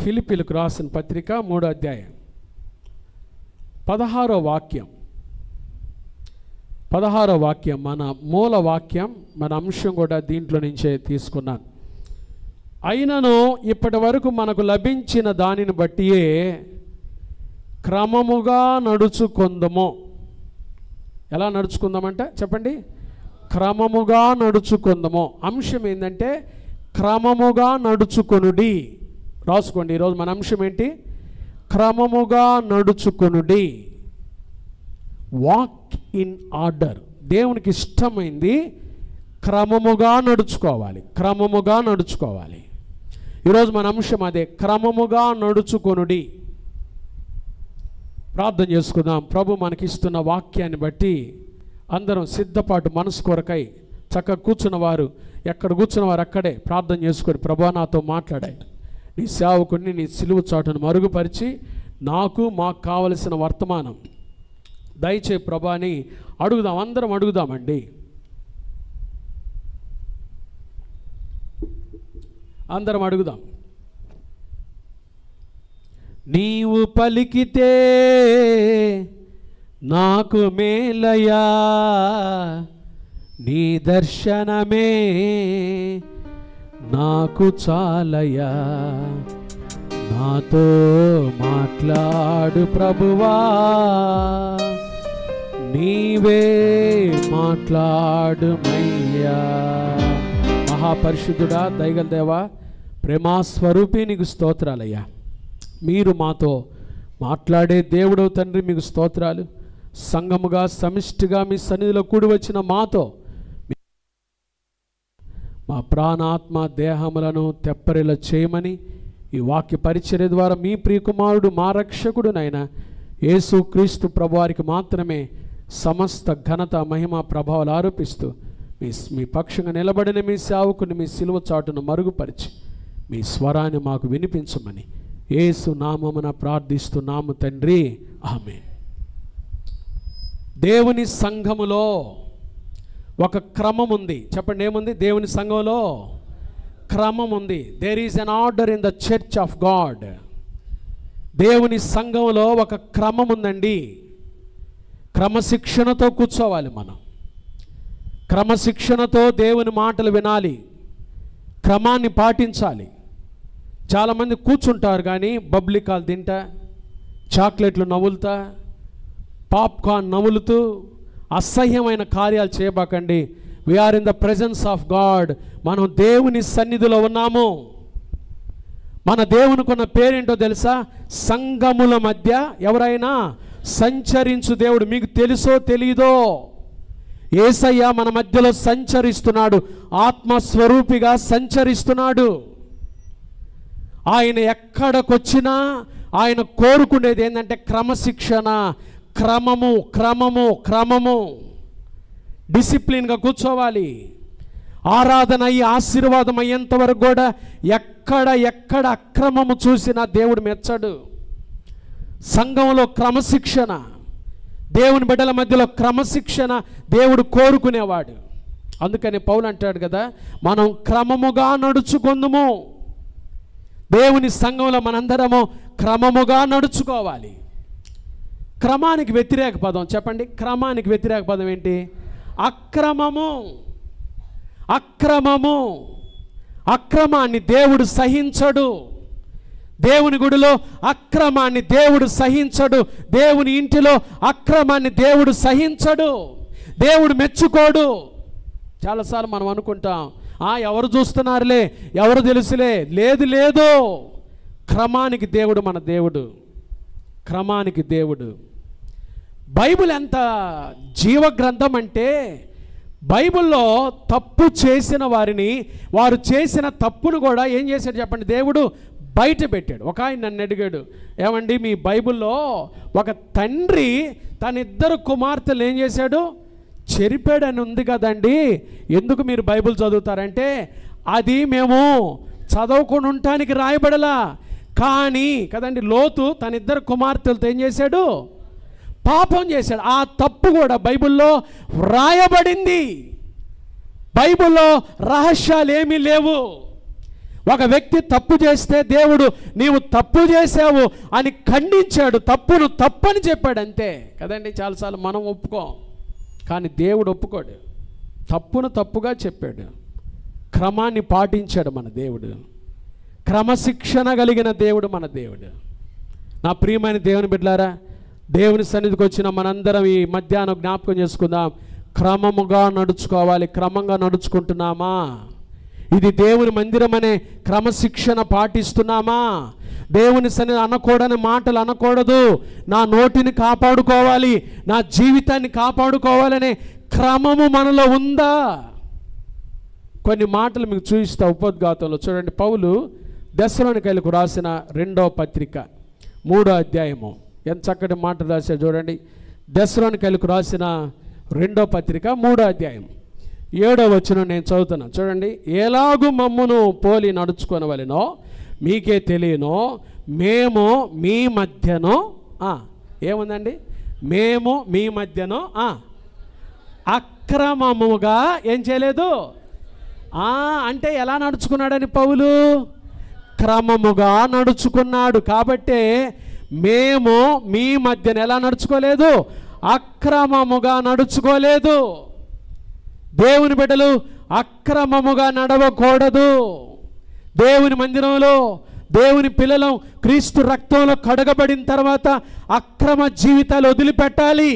ఫిలిప్పీలకు రాసిన పత్రిక 3వ అధ్యాయం 16వ వాక్యం మన మూల వాక్యం, మన అంశం కూడా దీంట్లో నుంచే తీసుకున్నాను. అయినను ఇప్పటి వరకు మనకు లభించిన దానిని బట్టియే క్రమముగా నడుచుకుందాము. ఎలా నడుచుకుందామంటే చెప్పండి, క్రమముగా నడుచుకుందాము. అంశం ఏంటంటే క్రమముగా నడుచుకొనుడి. రాసుకోండి, ఈరోజు మన అంశం ఏంటి? క్రమముగా నడుచుకొనుడి. Walk in order. దేవునికి ఇష్టమైంది క్రమముగా నడుచుకోవాలి, క్రమముగా నడుచుకోవాలి. ఈరోజు మన అంశం అదే, క్రమముగా నడుచుకొనుడి. ప్రార్థన చేసుకుందాం. ప్రభు మనకిస్తున్న వాక్యాన్ని బట్టి అందరం సిద్ధపాటు మనసు కొరకై చక్కగా కూర్చున్నవారు ఎక్కడ కూర్చున్నవారు అక్కడే ప్రార్థన చేసుకొని, ప్రభు నాతో మాట్లాడాయి, నీ సేవకుడిని నీ సిలువ చాటును మరుగుపరిచి మాకు కావలసిన వర్తమానం దయచే ప్రభు అని అడుగుదాం. అందరం అడుగుదామండి. అందరం అడుగుదాం. నీవు పలికితే నాకు మేలయా, నీ దర్శనమే నాకు చాలయా, నాతో మాట్లాడు ప్రభువా, నీవే మాట్లాడుమయ్యా. మహాపరిశుద్ధుడా, దయగల దేవా, ప్రేమాస్వరూపి, నీకు స్తోత్రాలయ్యా. మీరు మాతో మాట్లాడే దేవుడవు తండ్రి, మీకు స్తోత్రాలు. సంఘముగా సమిష్టిగా మీ సన్నిధిలో కూడి వచ్చిన మాతో మా ప్రాణాత్మ దేహములను తెప్పరిల చేయమని ఈ వాక్య పరిచర్య ద్వారా మీ ప్రియకుమారుడు మా రక్షకుడునైనా యేసు క్రీస్తు ప్రభువారికి మాత్రమే సమస్త ఘనత మహిమ ప్రభావాలు ఆరోపిస్తూ మీ పక్షంగా నిలబడిన మీ సేవకుని మీ సిలువ చాటును మరుగుపరిచి మీ స్వరాన్ని మాకు వినిపించమని యేసు నామమున ప్రార్థిస్తున్నాము తండ్రి, ఆమేన్. దేవుని సంఘములో ఒక క్రమం ఉంది. చెప్పండి, ఏముంది? దేవుని సంఘంలో క్రమం ఉంది. There is an order in the church of God. దేవుని సంఘంలో ఒక క్రమం ఉందండి. క్రమశిక్షణతో కూర్చోవాలి మనం. క్రమశిక్షణతో దేవుని మాటలు వినాలి, క్రమాన్ని పాటించాలి. చాలామంది కూర్చుంటారు కానీ బబ్లికాలు తింటా, చాక్లెట్లు నవ్వులుతా, పాప్కార్న్ నవ్వులుతూ అసహ్యమైన కార్యాలు చేయబాకండి. We're in the presence of God. మనం దేవుని సన్నిధిలో ఉన్నాము. మన దేవునికి ఉన్న పేరేంటో తెలుసా? సంఘముల మధ్య ఎవరైనా సంచరించు దేవుడు. మీకు తెలుసో తెలీదో, యేసయ్య మన మధ్యలో సంచరిస్తున్నాడు, ఆత్మస్వరూపిగా సంచరిస్తున్నాడు. ఆయన ఎక్కడికొచ్చినా ఆయన కోరుకునేది ఏంటంటే క్రమశిక్షణ, క్రమము క్రమము క్రమము. డిసిప్లిన్గా కూర్చోవాలి. ఆరాధన అయ్యి ఆశీర్వాదం అయ్యేంత వరకు కూడా ఎక్కడ అక్రమము చూసినా దేవుడు మెచ్చడు. సంఘంలో క్రమశిక్షణ, దేవుని బిడ్డల మధ్యలో క్రమశిక్షణ దేవుడు కోరుకునేవాడు. అందుకని పౌలు అంటాడు కదా, మనం క్రమముగా నడుచుకుందుము. దేవుని సంఘంలో మనందరము క్రమముగా నడుచుకోవాలి. క్రమానికి వ్యతిరేక పదం చెప్పండి. క్రమానికి వ్యతిరేక పదం ఏంటి? అక్రమము. అక్రమము. అక్రమాన్ని దేవుడు సహించడు. దేవుని గుడిలో అక్రమాన్ని దేవుడు సహించడు. దేవుని ఇంటిలో అక్రమాన్ని దేవుడు సహించడు. దేవుడు మెచ్చుకోడు. చాలాసార్లు మనం అనుకుంటాం, ఎవరు చూస్తున్నారులే, ఎవరు తెలుసులే. లేదు. క్రమానికి దేవుడు మన దేవుడు. క్రమానికి దేవుడు. బైబిల్ ఎంత జీవగ్రంథం అంటే, బైబిల్లో తప్పు చేసిన వారిని, వారు చేసిన తప్పును కూడా ఏం చేశాడు చెప్పండి? దేవుడు బయట పెట్టాడు. ఒక ఆయన నన్ను అడిగాడు, ఏమండి మీ బైబిల్లో ఒక తండ్రి తన ఇద్దరు కుమార్తెలు ఏం చేశాడు? చెరిపాడని ఉంది కదండి, ఎందుకు మీరు బైబిల్ చదువుతారంటే, అది మేము చదవకుండా ఉండటానికి రాయబడలా. కానీ కదండి, లోతు తన ఇద్దరు కుమార్తెలతో ఏం చేశాడు? పాపం చేశాడు. ఆ తప్పు కూడా బైబిల్లో వ్రాయబడింది. బైబిల్లో రహస్యాలు ఏమీ లేవు. ఒక వ్యక్తి తప్పు చేస్తే దేవుడు నీవు తప్పు చేసావు అని ఖండించాడు, తప్పును తప్పని చెప్పాడు, అంతే కదండి. చాలాసార్లు మనం ఒప్పుకోం, కానీ దేవుడు ఒప్పుకోడు. తప్పును తప్పుగా చెప్పాడు, క్రమాన్ని పాటించాడు మన దేవుడు. క్రమశిక్షణ కలిగిన దేవుడు మన దేవుడు. నా ప్రియమైన దేవుని బిడ్డలారా, దేవుని సన్నిధికి వచ్చిన మనందరం ఈ మధ్యాహ్నం జ్ఞాపకం చేసుకుందాం. క్రమముగా నడుచుకోవాలి. క్రమంగా నడుచుకుంటున్నామా? ఇది దేవుని మందిరం అనే క్రమశిక్షణ పాటిస్తున్నామా? దేవుని సన్నిధి అనకూడని మాటలు అనకూడదు, నా నోటిని కాపాడుకోవాలి, నా జీవితాన్ని కాపాడుకోవాలనే క్రమము మనలో ఉందా? కొన్ని మాటలు మీకు చూపిస్తా ఉపోద్ఘాతంలో. చూడండి, పౌలు దెస్సలోనికైలకు రాసిన 2వ పత్రిక 3వ అధ్యాయము ఎంత చక్కటి మాటలు రాశారు చూడండి. దెస్సలోనికైలకు రాసిన 2వ పత్రిక 3వ అధ్యాయం 7వ వచనం నేను చదువుతున్నా చూడండి. ఎలాగు మమ్మును పోలి నడుచుకొనవలెనో మీకే తెలియనో మేము మీ మధ్యనో ఏముందండి, మేము మీ మధ్యనో అక్రమముగా ఏం చేయలేదు. అంటే ఎలా నడుచుకున్నాడని పౌలు? క్రమముగా నడుచుకున్నాడు. కాబట్టే మేము మీ మధ్యన ఎలా నడుచుకోలేదు? అక్రమముగా నడుచుకోలేదు. దేవుని బిడ్డలు అక్రమముగా నడవకూడదు. దేవుని మందిరంలో దేవుని పిల్లలు క్రీస్తు రక్తంలో కడగబడిన తర్వాత అక్రమ జీవితాలు వదిలిపెట్టాలి.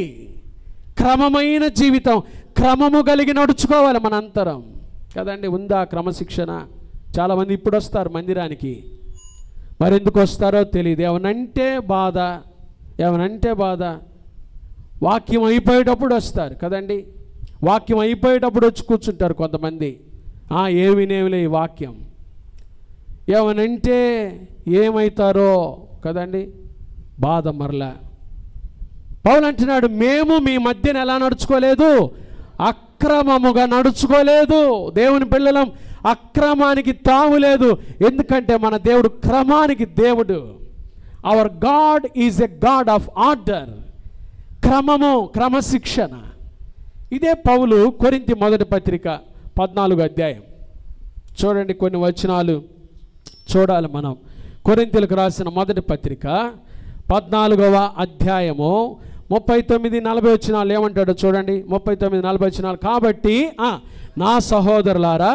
క్రమమైన జీవితం, క్రమము కలిగి నడుచుకోవాలి మనంతరం కదండి. ఉందా క్రమశిక్షణ? చాలామంది ఇప్పుడు వస్తారు మందిరానికి, మరెందుకు వస్తారో తెలియదు. ఏమనంటే బాధ. వాక్యం అయిపోయేటప్పుడు వస్తారు కదండి. వాక్యం అయిపోయేటప్పుడు వచ్చి కూర్చుంటారు కొంతమంది. ఏమినేమిలే ఈ వాక్యం, ఏమనంటే ఏమవుతారో కదండి, బాధ. మరలా పౌలు అంటున్నాడు, మేము మీ మధ్యన ఎలా నడుచుకోలేదు? అక్రమముగా నడుచుకోలేదు. దేవుని పిల్లలం అక్రమానికి తావులేదు. ఎందుకంటే మన దేవుడు క్రమానికి దేవుడు. Hour God is a God of order. క్రమము, క్రమశిక్షణ. ఇదే పౌలు కొరింథీ మొదటి పత్రిక 14వ అధ్యాయం చూడండి. కొన్ని వచనాలు చూడాలి మనం. కొరింథీలకు రాసిన మొదటి పత్రిక 14వ అధ్యాయము 39-40 వచనాలు ఏమంటాడో చూడండి. 39-40 వచనాలు. కాబట్టి నా సహోదరులారా,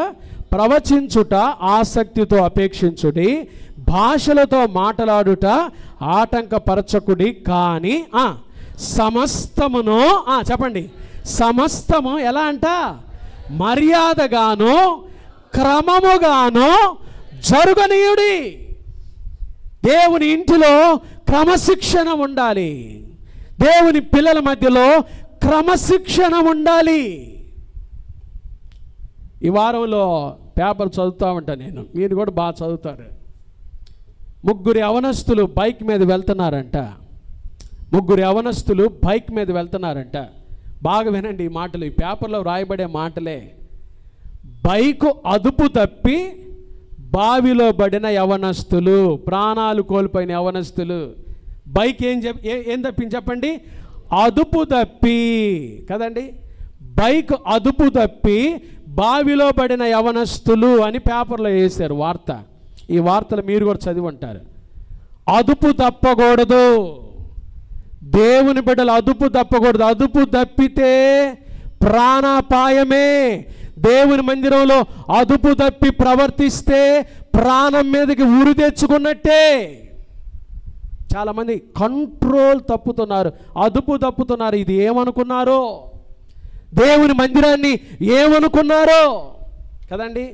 ప్రవచించుట ఆసక్తితో అపేక్షించుడి, భాషలతో మాట్లాడుట ఆటంకపరచకుడి, కానీ సమస్తమును చెప్పండి, సమస్తము ఎలా అంట? మర్యాదగాను క్రమముగాను జరుగనీయుడి. దేవుని ఇంటిలో క్రమశిక్షణ ఉండాలి. దేవుని పిల్లల మధ్యలో క్రమశిక్షణ ఉండాలి. ఈ వారంలో పేపర్ చదువుతూ ఉంటాను నేను, మీరు కూడా బాగా చదువుతారు. 3 యవనస్తులు బైక్ మీద వెళ్తున్నారంట. 3 యవనస్తులు బైక్ మీద వెళ్తున్నారంట. బాగా వినండి ఈ మాటలు, ఈ పేపర్లో రాయబడే మాటలే. బైకు అదుపు తప్పి బావిలో పడిన యవనస్తులు, ప్రాణాలు కోల్పోయిన యవనస్తులు. బైక్ ఏం తప్పింది చెప్పండి? అదుపు తప్పి కదండి. బైక్ అదుపు తప్పి బావిలో పడిన యవనస్తులు అని పేపర్లో వేశారు వార్త. ఈ వార్తలు మీరు కూడా చదివి ఉంటారు. అదుపు తప్పకూడదు. దేవుని బిడ్డలు అదుపు తప్పకూడదు. అదుపు తప్పితే ప్రాణాపాయమే. దేవుని మందిరంలో అదుపు తప్పి ప్రవర్తిస్తే ప్రాణం మీదకి ఉరి తెచ్చుకున్నట్టే. చాలామంది కంట్రోల్ తప్పుతున్నారు, అదుపు తప్పుతున్నారు. ఇది ఏమనుకున్నారో, దేవుని మందిరాన్ని ఏమనుకున్నారో కదండి.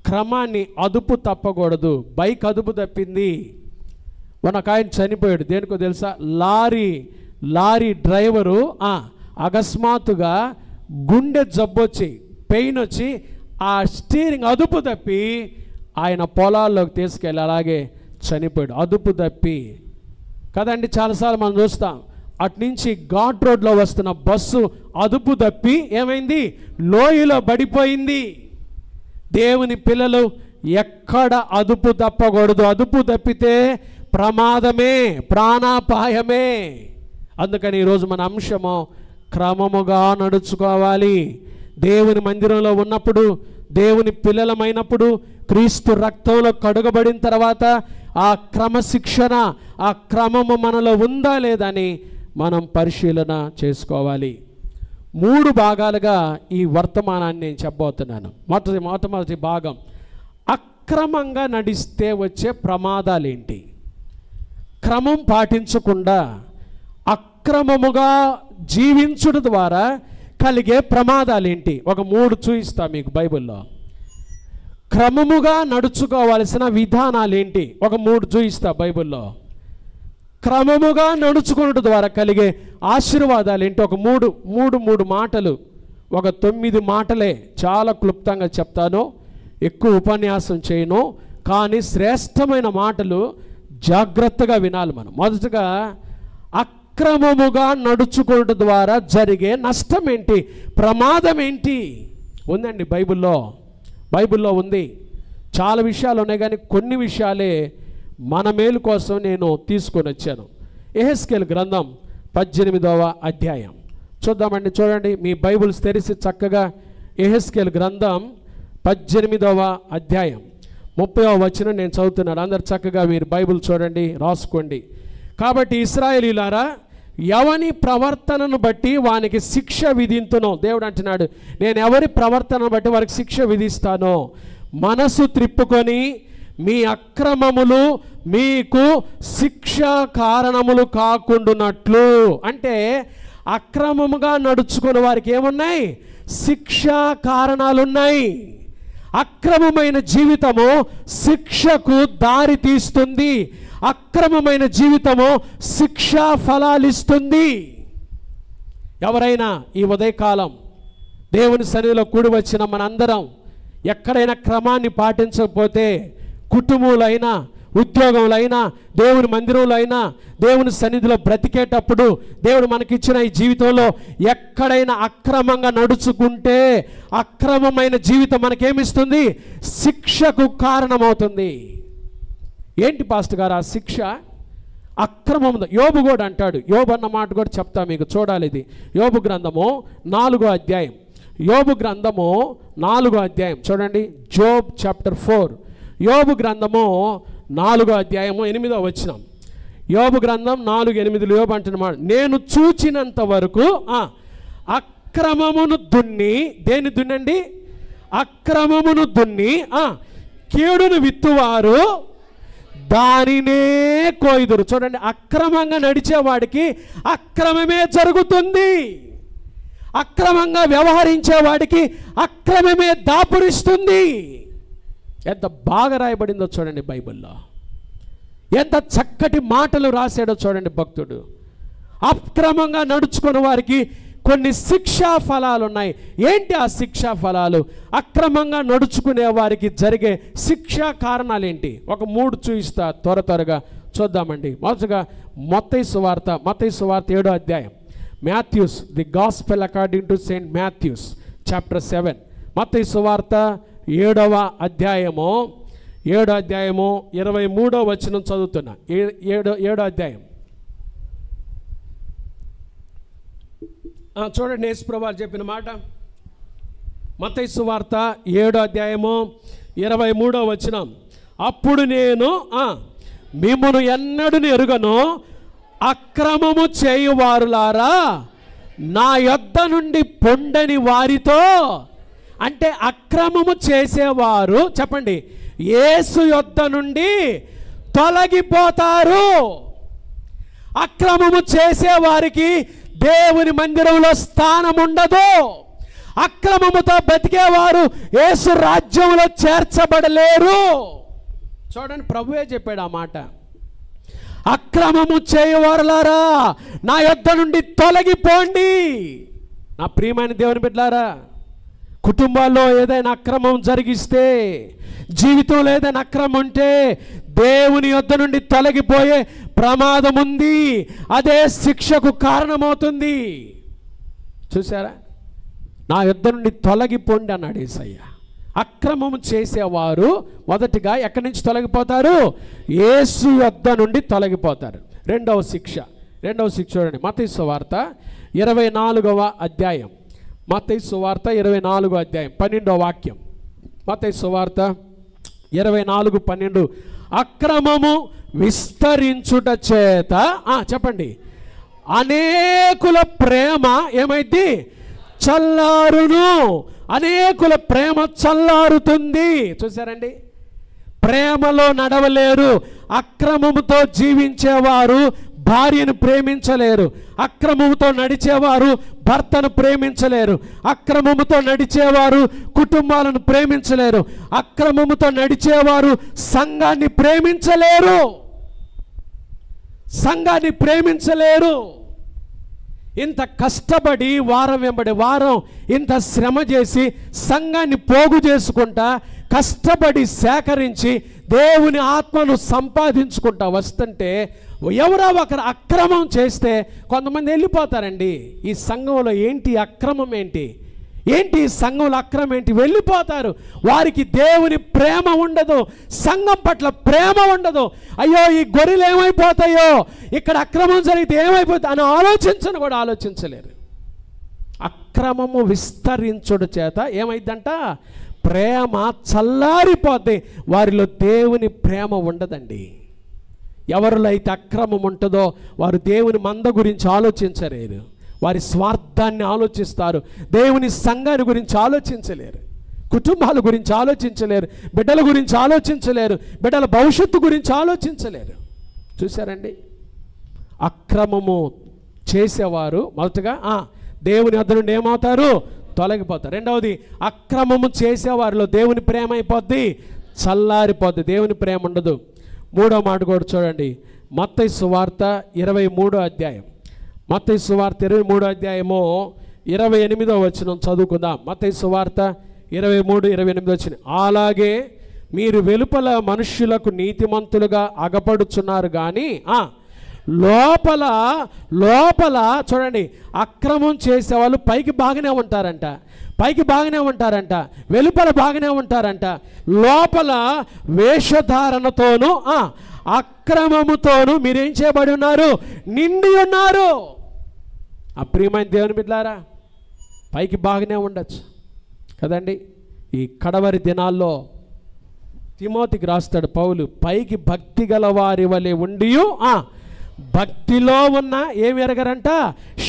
క్రమాన్ని, అదుపు తప్పకూడదు. బైక్ అదుపు తప్పింది. ఒక ఆయన చనిపోయాడు. దేనికో తెలుసా? లారీ డ్రైవరు అకస్మాత్తుగా గుండె జబ్బొచ్చి, పెయిన్ వచ్చి ఆ స్టీరింగ్ అదుపు తప్పి ఆయన పొలాల్లోకి తీసుకెళ్ళి అలాగే చనిపోయాడు. అదుపు తప్పి కదండి. చాలాసార్లు మనం చూస్తాం, అట్నుంచి ఘాట్ రోడ్లో వస్తున్న బస్సు అదుపు తప్పి ఏమైంది? లోయలో పడిపోయింది. దేవుని పిల్లలు ఎక్కడ అదుపు తప్పకూడదు. అదుపు తప్పితే ప్రమాదమే, ప్రాణాపాయమే. అందుకని ఈరోజు మన అంశము క్రమముగా నడుచుకోవాలి. దేవుని మందిరంలో ఉన్నప్పుడు, దేవుని పిల్లలమైనప్పుడు క్రీస్తు రక్తంలో కడుగబడిన తర్వాత ఆ క్రమశిక్షణ, ఆ క్రమము మనలో ఉందా లేదని మనం పరిశీలన చేసుకోవాలి. 3 భాగాలుగా ఈ వర్తమానాన్ని నేను చెప్పబోతున్నాను. మొట్టమొదటి భాగం, అక్రమంగా నడిస్తే వచ్చే ప్రమాదాలేంటి, క్రమం పాటించకుండా అక్రమముగా జీవించుట ద్వారా కలిగే ప్రమాదాలేంటి. ఒక 3 చూపిస్తా మీకు బైబిల్లో. క్రమముగా నడుచుకోవాల్సిన విధానాలేంటి, ఒక 3 చూపిస్తా బైబిల్లో. క్రమముగా నడుచుకోవడం ద్వారా కలిగే ఆశీర్వాదాలు ఏంటి, ఒక మూడు మాటలు, ఒక 9 మాటలే చాలా క్లుప్తంగా చెప్తాను. ఎక్కువ ఉపన్యాసం చేయను, కానీ శ్రేష్టమైన మాటలు జాగ్రత్తగా వినాలి మనం. మొదటగా, అక్రమముగా నడుచుకోవడం ద్వారా జరిగే నష్టం ఏంటి, ప్రమాదం ఏంటి ఉందండి బైబిల్లో ఉంది. చాలా విషయాలు ఉన్నాయి, కానీ కొన్ని విషయాలే మన మేలు కోసం నేను తీసుకొని వచ్చాను. యెహెజ్కేలు గ్రంథం 18వ అధ్యాయం చూద్దామండి. చూడండి, మీ బైబిల్స్ తెరిచి చక్కగా యెహెజ్కేలు గ్రంథం 18వ అధ్యాయం 30వ వచనం నేను చదువుతున్నాను. అందరు చక్కగా మీరు బైబిల్ చూడండి, రాసుకోండి. కాబట్టి ఇశ్రాయేలీయులారా, ఎవని ప్రవర్తనను బట్టి వానికి శిక్ష విధింతునో, దేవుడు అంటున్నాడు, నేను ఎవరి ప్రవర్తనను బట్టి వారికి శిక్ష విధిస్తానో, మనసు త్రిప్పుకొని మీ అక్రమములు మీకు శిక్ష కారణములు కాకుండానట్లు. అంటే అక్రమముగా నడుచుకున్న వారికి ఏమున్నాయి, శిక్షా కారణాలున్నాయి. అక్రమమైన జీవితము శిక్షకు దారి తీస్తుంది. అక్రమమైన జీవితము శిక్షా ఫలాలిస్తుంది. ఎవరైనా ఈ ఉదయకాలం దేవుని సన్నిధిలో కూడి వచ్చిన మనందరం ఎక్కడైనా క్రమాన్ని పాటించకపోతే, కుటుంబంలో, ఉద్యోగంలో, దేవుని మందిరంలో, దేవుని సన్నిధిలో బ్రతికేటప్పుడు, దేవుడు మనకిచ్చిన ఈ జీవితంలో ఎక్కడైనా అక్రమంగా నడుచుకుంటే, అక్రమమైన జీవితం మనకేమిస్తుంది, శిక్షకు కారణమవుతుంది. ఏంటి పాస్టర్ గారు ఆ శిక్ష? అక్రమం. యోబు కూడా అంటాడు, యోబు అన్న మాట కూడా చెప్తా మీకు, చూడాలి. ఇది యోబు గ్రంథము 4వ అధ్యాయం, యోబు గ్రంథము 4వ అధ్యాయం చూడండి. జోబ్ చాప్టర్ 4, యోబు గ్రంథము 4వ అధ్యాయము 8వ వచనం. యోబు గ్రంథం 4:8 యోబు అంటున్నమాట, నేను చూచినంత వరకు అక్రమమును దున్ని, దేని దున్నండి, అక్రమమును దున్ని కీడును విత్తువారు దానినే కోయుదురు. చూడండి, అక్రమంగా నడిచేవాడికి అక్రమమే జరుగుతుంది. అక్రమంగా వ్యవహరించేవాడికి అక్రమమే దాపురిస్తుంది. ఎంత బాగా రాయబడిందో చూడండి బైబిల్లో, ఎంత చక్కటి మాటలు రాశాడో చూడండి భక్తుడు. అక్రమంగా నడుచుకున్న వారికి కొన్ని శిక్షా ఫలాలు ఉన్నాయి. ఏంటి ఆ శిక్షా ఫలాలు? అక్రమంగా నడుచుకునే వారికి జరిగే శిక్షా కారణాలు ఏంటి? ఒక 3 చూపిస్తా, త్వరగా చూద్దామండి. మొదటగా మత్తయి సువార్త 7వ అధ్యాయం, Matthews, the gospel according to Saint Matthews chapter 7. మత్తయి సువార్త 7వ అధ్యాయము 23వ వచనం చదువుతున్నా. 7వ అధ్యాయం చూడండి, యేసుప్రభువు చెప్పిన మాట. మత్తయి సువార్త 7వ అధ్యాయము 23వ వచనం. అప్పుడు నేను మిమ్మును ఎన్నడూ ఎరుగను, అక్రమము చేయువారులారా నా యొద్ద నుండి పొండని వారితో. అంటే అక్రమము చేసేవారు, చెప్పండి, యేసు యొద్ద నుండి తొలగిపోతారు. అక్రమము చేసేవారికి దేవుని మందిరంలో స్థానం ఉండదు. అక్రమముతో బతికేవారు యేసు రాజ్యంలో చేర్చబడలేరు. చూడండి, ప్రభువే చెప్పాడు ఆ మాట. అక్రమము చేయవారులారా నా యొద్ద నుండి తొలగిపోండి. నా ప్రియమైన దేవుని బిడ్డలారా, కుటుంబాల్లో ఏదైనా అక్రమం జరిగిస్తే, జీవితంలో ఏదైనా అక్రమం ఉంటే దేవుని యొద్ద నుండి తొలగిపోయే ప్రమాదం ఉంది. అదే శిక్షకు కారణమవుతుంది. చూసారా, నా యొద్ద నుండి తొలగిపోండి అన్నాడు యేసయ్య. అక్రమం చేసేవారు మొదటిగా ఎక్కడి నుంచి తొలగిపోతారు? యేసు యొద్ద నుండి తొలగిపోతారు. రెండవ శిక్ష చూడండి, మత్తయి సువార్త 24వ అధ్యాయం, మత్తయి సువార్త 24వ అధ్యాయం 12వ వాక్యం. మత్తయి సువార్త 24:12 అక్రమము విస్తరించుట చేత చెప్పండి అనేకుల ప్రేమ ఏమైంది? చల్లారును. అనేకుల ప్రేమ చల్లారుతుంది. చూసారండి, ప్రేమలో నడవలేరు. అక్రమముతో జీవించేవారు భార్యను ప్రేమించలేరు. అక్రమముతో నడిచేవారు భర్తను ప్రేమించలేరు. అక్రమముతో నడిచేవారు కుటుంబాలను ప్రేమించలేరు. అక్రమముతో నడిచేవారు సంఘాన్ని ప్రేమించలేరు. సంఘాన్ని ప్రేమించలేరు. ఇంత కష్టపడి వారం వెంబడి వారం ఇంత శ్రమ చేసి సంఘాన్ని పోగు చేసుకుంటా కష్టపడి సేకరించి దేవుని ఆత్మను సంపాదించుకుంటా వస్తుంటే ఎవరో ఒకరు అక్రమం చేస్తే కొంతమంది వెళ్ళిపోతారండి. ఈ సంఘంలో ఏంటి అక్రమం, ఏంటి ఈ సంఘంలో అక్రమం ఏంటి? వెళ్ళిపోతారు. వారికి దేవుని ప్రేమ ఉండదు, సంఘం పట్ల ప్రేమ ఉండదు. అయ్యో ఈ గొర్రెలు ఏమైపోతాయో, ఇక్కడ అక్రమం జరిగితే ఏమైపోతుంది అని ఆలోచించలేరు. అక్రమము విస్తరించుడు చేత ఏమైందంట? ప్రేమ చల్లారిపోద్ది. వారిలో దేవుని ప్రేమ ఉండదండి. ఎవరిలో అయితే అక్రమం ఉంటుందో వారు దేవుని మంద గురించి ఆలోచించలేరు. వారి స్వార్థాన్ని ఆలోచిస్తారు. దేవుని సంఘాన్ని గురించి ఆలోచించలేరు. కుటుంబాల గురించి ఆలోచించలేరు. బిడ్డల గురించి ఆలోచించలేరు. బిడ్డల భవిష్యత్తు గురించి ఆలోచించలేరు. చూసారండి, అక్రమము చేసేవారు మొదటగా దేవుని వద్ద నుండి ఏమవుతారు? తొలగిపోతారు. రెండవది, అక్రమము చేసేవారిలో దేవుని ప్రేమ అయిపోద్ది, చల్లారిపోద్ది. దేవుని ప్రేమ ఉండదు. మూడో మాట కూడా చూడండి, మత్తయి సువార్త 23వ అధ్యాయం. మత్తయి సువార్త 23వ అధ్యాయము 28వ వచనం చదువుకుందాం. మత్తయి సువార్త 23:28 వచనం. అలాగే మీరు వెలుపల మనుష్యులకు నీతిమంతులుగా అగపడుచున్నారు కానీ లోపల చూడండి, అక్రమం చేసేవాళ్ళు పైకి బాగానే ఉంటారంట, వెలుపల బాగానే ఉంటారంట, లోపల వేషధారణతోనూ అక్రమముతోనూ మీరేం చేయబడి ఉన్నారు? నిండి ఉన్నారు. ప్రియమైన దేవుని బిడ్డలారా, పైకి బాగానే ఉండొచ్చు కదండి. ఈ కడవరి దినాల్లో తిమోతికి రాస్తాడు పౌలు, పైకి భక్తి గల వారి వలె ఉండి భక్తిలో ఉన్న ఏమి ఎరగరంట?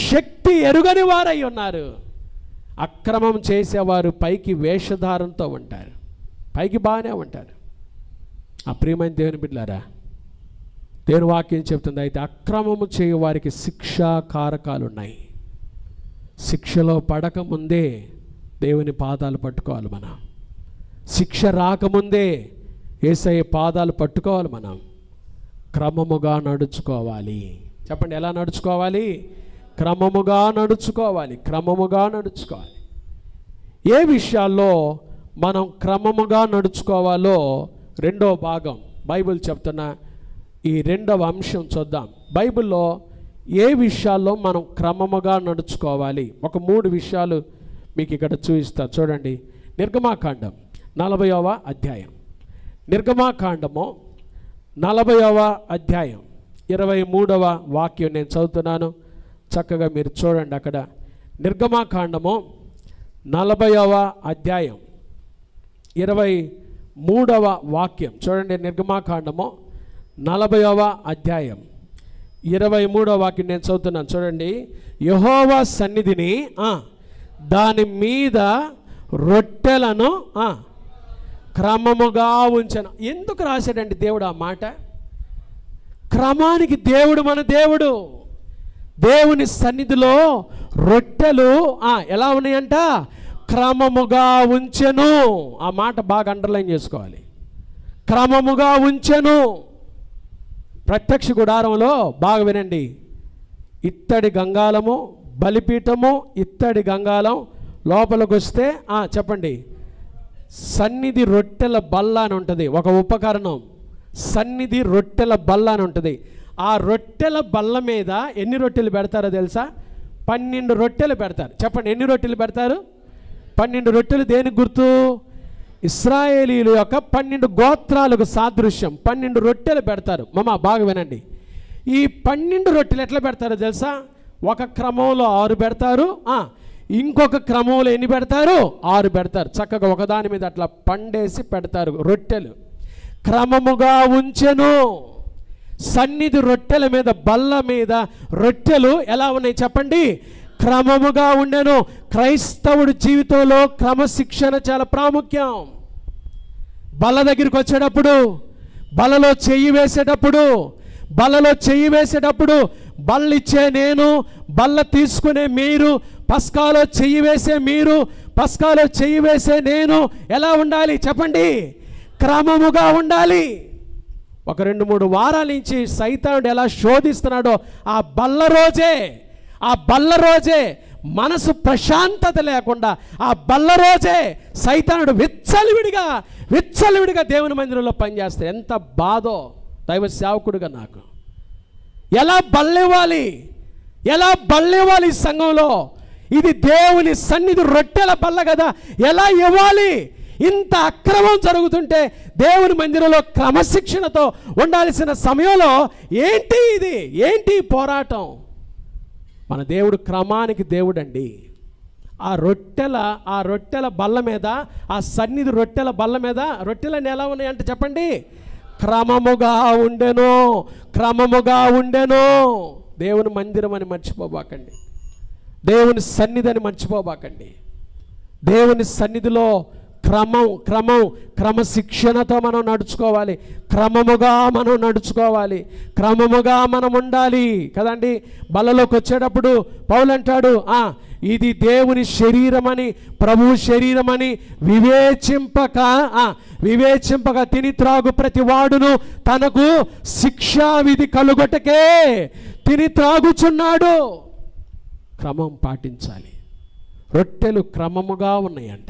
శక్తి ఎరుగని వారై ఉన్నారు. అక్రమం చేసేవారు పైకి వేషధారంతో ఉంటారు, పైకి బాగానే ఉంటారు. ప్రియమైన దేవుని బిడ్డలారా, దేవుని వాక్యం చెప్తుంది, అయితే అక్రమము చేయు వారికి శిక్షా కారకాలు ఉన్నాయి. శిక్షలో పడకముందే దేవుని పాదాలు పట్టుకోవాలి మనం. శిక్ష రాకముందే యేసయ్య పాదాలు పట్టుకోవాలి మనం. క్రమముగా నడుచుకోవాలి. చెప్పండి, ఎలా నడుచుకోవాలి? క్రమముగా నడుచుకోవాలి. ఏ విషయాల్లో మనం క్రమముగా నడుచుకోవాలో రెండో భాగం బైబిల్ చెప్తున్న ఈ రెండవ అంశం చూద్దాం. బైబిల్లో ఏ విషయాల్లో మనం క్రమముగా నడుచుకోవాలి? ఒక 3 విషయాలు మీకు ఇక్కడ చూపిస్తా చూడండి. నిర్గమాకాండం 40వ అధ్యాయం. నిర్గమాకాండము 40వ అధ్యాయం 23వ వాక్యం నేను చదువుతున్నాను, చక్కగా మీరు చూడండి. అక్కడ నిర్గమాకాండము 40వ అధ్యాయం 23వ వాక్యం చూడండి. నిర్గమాకాండము 40వ అధ్యాయం 23వ వాక్యం నేను చదువుతున్నాను చూడండి. యెహోవా సన్నిధిని దాని మీద రొట్టెలను క్రమముగా ఉంచను. ఎందుకు రాశాడండి దేవుడు ఆ మాట? క్రమానికి దేవుడు మన దేవుడు. దేవుని సన్నిధిలో రొట్టెలు ఎలా ఉన్నాయంట? క్రమముగా ఉంచెను. ఆ మాట బాగా అండర్లైన్ చేసుకోవాలి. క్రమముగా ఉంచెను. ప్రత్యక్ష గుడారంలో బాగా వినండి, ఇత్తడి గంగాలము, బలిపీఠము, ఇత్తడి గంగాలం, లోపలికి వస్తే చెప్పండి, సన్నిధి రొట్టెల బల్ల అని ఉంటుంది, ఒక ఉపకరణం. సన్నిధి రొట్టెల బల్ల అని ఉంటుంది. ఆ రొట్టెల బల్ల మీద ఎన్ని రొట్టెలు పెడతారో తెలుసా? 12 రొట్టెలు పెడతారు. చెప్పండి, ఎన్ని రొట్టెలు పెడతారు? 12 రొట్టెలు. దేనికి గుర్తు? ఇశ్రాయేలీయుల యొక్క 12 గోత్రాలకు సాదృశ్యం. 12 రొట్టెలు పెడతారు. బాగా వినండి, ఈ 12 రొట్టెలు ఎట్లా పెడతారో తెలుసా? ఒక క్రమంలో 6 పెడతారు, ఇంకొక క్రమంలో ఎన్ని పెడతారు? 6 పెడతారు. చక్కగా ఒకదాని మీద అట్లా పండేసి పెడతారు రొట్టెలు. క్రమముగా ఉంచెను. సన్నిధి రొట్టెల మీద, బల్ల మీద రొట్టెలు ఎలా ఉన్నాయి చెప్పండి? క్రమముగా ఉండెను. క్రైస్తవుడి జీవితంలో క్రమశిక్షణ చాలా ప్రాముఖ్యం. బల్ల దగ్గరికి వచ్చేటప్పుడు, బల్లలో చెయ్యి వేసేటప్పుడు బల్ల ఇచ్చే నేను, బల్ల తీసుకునే మీరు, పస్కాలో చెయ్యి వేసే మీరు, పస్కాలో చెయ్యి వేసే నేను ఎలా ఉండాలి చెప్పండి? క్రమముగా ఉండాలి. ఒక 2-3 వారాల నుంచి సైతానుడు ఎలా శోధిస్తున్నాడో ఆ బల్ల రోజే మనసు ప్రశాంతత లేకుండా, ఆ బల్ల రోజే సైతానుడు విచ్చలవిడిగా దేవుని మందిరంలో పనిచేస్తాడు. ఎంత బాధో దైవ సేవకుడుగా నాకు. ఎలా బల్లివ్వాలి సంఘంలో? ఇది దేవుని సన్నిధి రొట్టెల బల్ల కదా, ఎలా ఇవ్వాలి? ఇంత అక్రమం జరుగుతుంటే దేవుని మందిరంలో క్రమశిక్షణతో ఉండాల్సిన సమయంలో ఏంటి పోరాటం? మన దేవుడు క్రమానికి దేవుడండి. ఆ రొట్టెల బల్ల మీద, ఆ సన్నిధి రొట్టెల బల్ల మీద రొట్టెలన్నీ ఎలా ఉన్నాయంటే చెప్పండి? క్రమముగా ఉండెను. దేవుని మందిరం అని మర్చిపోబాకండి. దేవుని సన్నిధి అని మర్చిపోబాకండి. దేవుని సన్నిధిలో క్రమశిక్షణతో మనం నడుచుకోవాలి. క్రమముగా మనం ఉండాలి కదండి. బల్లలోకి వచ్చేటప్పుడు పౌలు అంటాడు, ఇది దేవుని శరీరమని, ప్రభువు శరీరమని వివేచింపక తిని త్రాగు ప్రతి వాడును తనకు శిక్షావిధి కలుగొటకే తిని త్రాగుచున్నాడు. క్రమం పాటించాలి. రొట్టెలు క్రమముగా ఉన్నాయంట.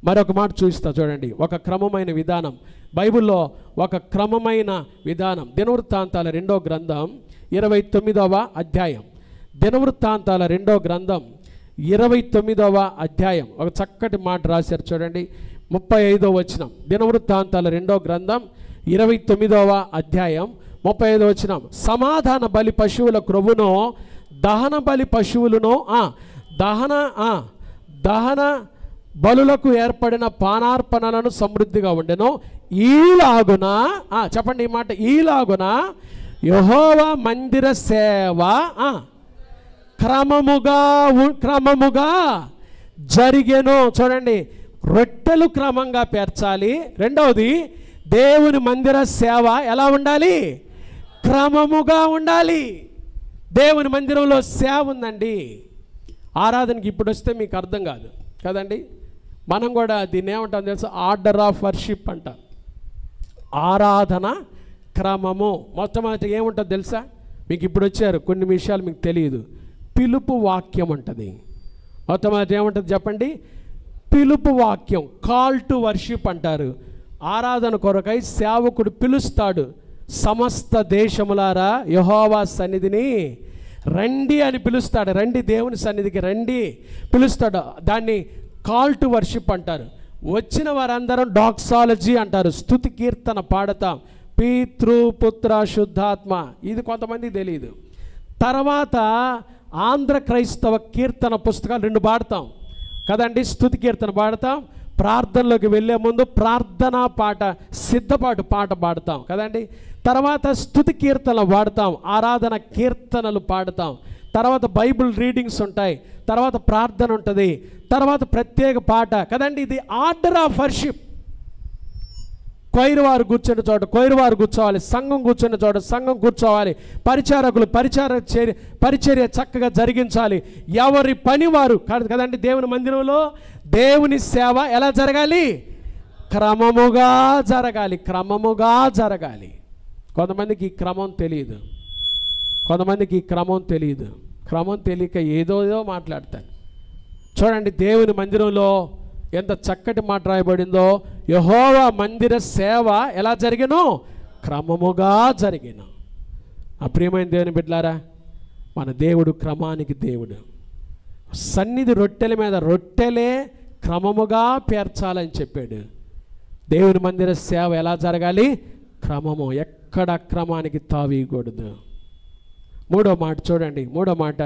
మరొక మాట చూస్తా చూడండి. ఒక క్రమమైన విధానం బైబిల్లో, ఒక క్రమమైన విధానం. దినవృత్తాంతాల 2వ గ్రంథం 29వ అధ్యాయం. దినవృత్తాంతాల 2వ గ్రంథం 29వ అధ్యాయం ఒక చక్కటి మాట రాశారు చూడండి. 35వ వచనం. దినవృత్తాంతాల 2వ గ్రంథం 29వ అధ్యాయం 35వ వచనం. సమాధాన బలి పశువుల క్రొవ్వును, దహన బలి పశువులను, దహన బలులకు ఏర్పడిన పానార్పణలను సమృద్ధిగా ఉండెను. ఈలాగున చెప్పండి ఈ మాట, ఈలాగున యెహోవా మందిర సేవ క్రమముగా జరిగెను. చూడండి, రొట్టెలు క్రమంగా పేర్చాలి. రెండవది, దేవుని మందిర సేవ ఎలా ఉండాలి? క్రమముగా ఉండాలి. దేవుని మందిరంలో సేవ ఉందండి. ఆరాధనకి ఇప్పుడు వస్తే మీకు అర్థం కాదు కదండి. మనం కూడా దీన్ని ఏమంటాం తెలుసా? ఆర్డర్ ఆఫ్ వర్షిప్ అంట. ఆరాధన క్రమము. మొట్టమొదటి ఏముంటుంది తెలుసా? మీకు ఇప్పుడు వచ్చారు, కొన్ని విషయాలు మీకు తెలియదు. పిలుపు వాక్యం అంటది. మొట్టమొదటి ఏముంటుంది చెప్పండి? పిలుపు వాక్యం. కాల్ టు వర్షిప్ అంటారు. ఆరాధన కొరకై సేవకుడు పిలుస్తాడు. సమస్త దేశములారా యెహోవా సన్నిధిని రండి అని పిలుస్తాడు. రండి, దేవుని సన్నిధికి రండి పిలుస్తాడు. దాన్ని కాల్ టు వర్షిప్ అంటారు. వచ్చిన వారందరం డాక్సాలజీ అంటారు. స్తుతి కీర్తన పాడతాం. పితృ పుత్ర శుద్ధాత్మ, ఇది కొంతమంది తెలియదు. తర్వాత ఆంధ్ర క్రైస్తవ కీర్తన పుస్తకాలు 2 పాడతాం కదండి. స్తుతి కీర్తన పాడతాం. ప్రార్థనలోకి వెళ్ళే ముందు ప్రార్థనా పాట, సిద్ధపాటు పాట పాడతాం కదండి. తర్వాత స్తుతి కీర్తనలు పాడతాం, ఆరాధన కీర్తనలు పాడతాం. తర్వాత బైబిల్ రీడింగ్స్ ఉంటాయి, తర్వాత ప్రార్థన ఉంటుంది, తర్వాత ప్రత్యేక పాట కదండి. ఇది ఆర్డర్ ఆఫ్ వర్షిప్. కొయిరు వారు కూర్చున్న చోట కొయిరు వారు కూర్చోవాలి, సంఘం కూర్చున్న చోట సంఘం కూర్చోవాలి, పరిచారకులు పరిచర్య చక్కగా జరిగించాలి. ఎవరి పని వారు కదండి. దేవుని మందిరంలో దేవుని సేవ ఎలా జరగాలి? క్రమముగా జరగాలి. కొంతమందికి ఈ క్రమం తెలియదు. క్రమం తెలియక ఏదో మాట్లాడతాను. చూడండి, దేవుని మందిరంలో ఎంత చక్కటి మాట రాయబడిందో. యెహోవా మందిర సేవ ఎలా జరిగెను? క్రమముగా జరిగెను. ప్రియమైన దేవుని బిడ్డలారా, మన దేవుడు క్రమానికి దేవుడు. సన్నిధి రొట్టెల మీద రొట్టెలే క్రమముగా పేర్చాలని చెప్పాడు. దేవుని మందిర సేవ ఎలా జరగాలి? క్రమము. ఎక్కడ క్రమానికి తావీయకూడదు. 3వ మాట చూడండి. 3వ మాట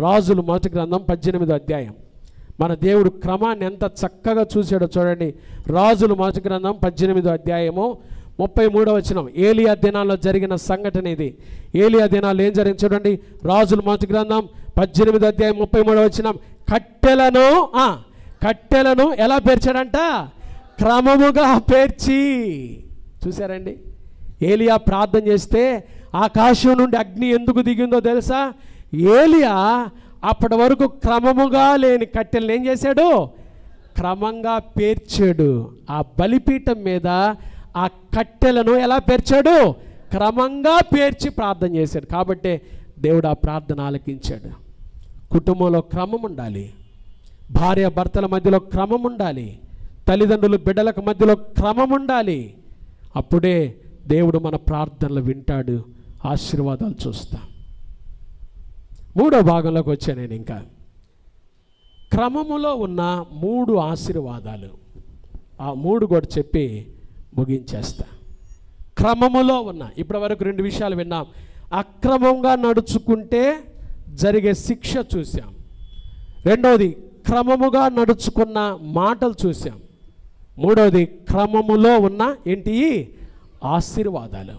రాజులు మొదటి గ్రంథం 18వ అధ్యాయం. మన దేవుడు క్రమాన్ని ఎంత చక్కగా చూశాడో చూడండి. రాజులు మొదటి గ్రంథం 18వ అధ్యాయము 33వ వచనం. ఏలియా దినాల్లో జరిగిన సంఘటన ఇది. ఏలియా దినాల్లో ఏం జరిగింది చూడండి. రాజుల మొదటి గ్రంథం 18వ అధ్యాయం 33వ వచనం. కట్టెలను ఎలా పేర్చాడంట? క్రమముగా పేర్చి. చూసారండి, ఏలియా ప్రార్థన చేస్తే ఆకాశం నుండి అగ్ని ఎందుకు దిగిందో తెలుసా? ఏలియా అప్పటి వరకు క్రమముగా లేని కట్టెలను ఏం చేశాడు? క్రమంగా పేర్చాడు. ఆ బలిపీఠం మీద ఆ కట్టెలను ఎలా పేర్చాడు? క్రమంగా పేర్చి ప్రార్థన చేశాడు. కాబట్టి దేవుడు ఆ ప్రార్థన ఆలకించాడు. కుటుంబంలో క్రమం ఉండాలి, భార్య భర్తల మధ్యలో క్రమం ఉండాలి, తల్లిదండ్రులు బిడ్డలకు మధ్యలో క్రమం ఉండాలి. అప్పుడే దేవుడు మన ప్రార్థనలు వింటాడు, ఆశీర్వాదాలు చూస్తాం. 3వ భాగంలోకి వచ్చాను నేను. ఇంకా క్రమములో ఉన్న 3 ఆశీర్వాదాలు, ఆ 3 కూడా చెప్పి ముగించేస్తా. క్రమములో ఉన్న, ఇప్పటి వరకు 2 విషయాలు విన్నాం. అక్రమంగా నడుచుకుంటే జరిగే శిక్ష చూసాం. రెండవది క్రమముగా నడుచుకున్న మాటలు చూసాం. మూడవది క్రమములో ఉన్న ఏంటి? ఆశీర్వాదాలు.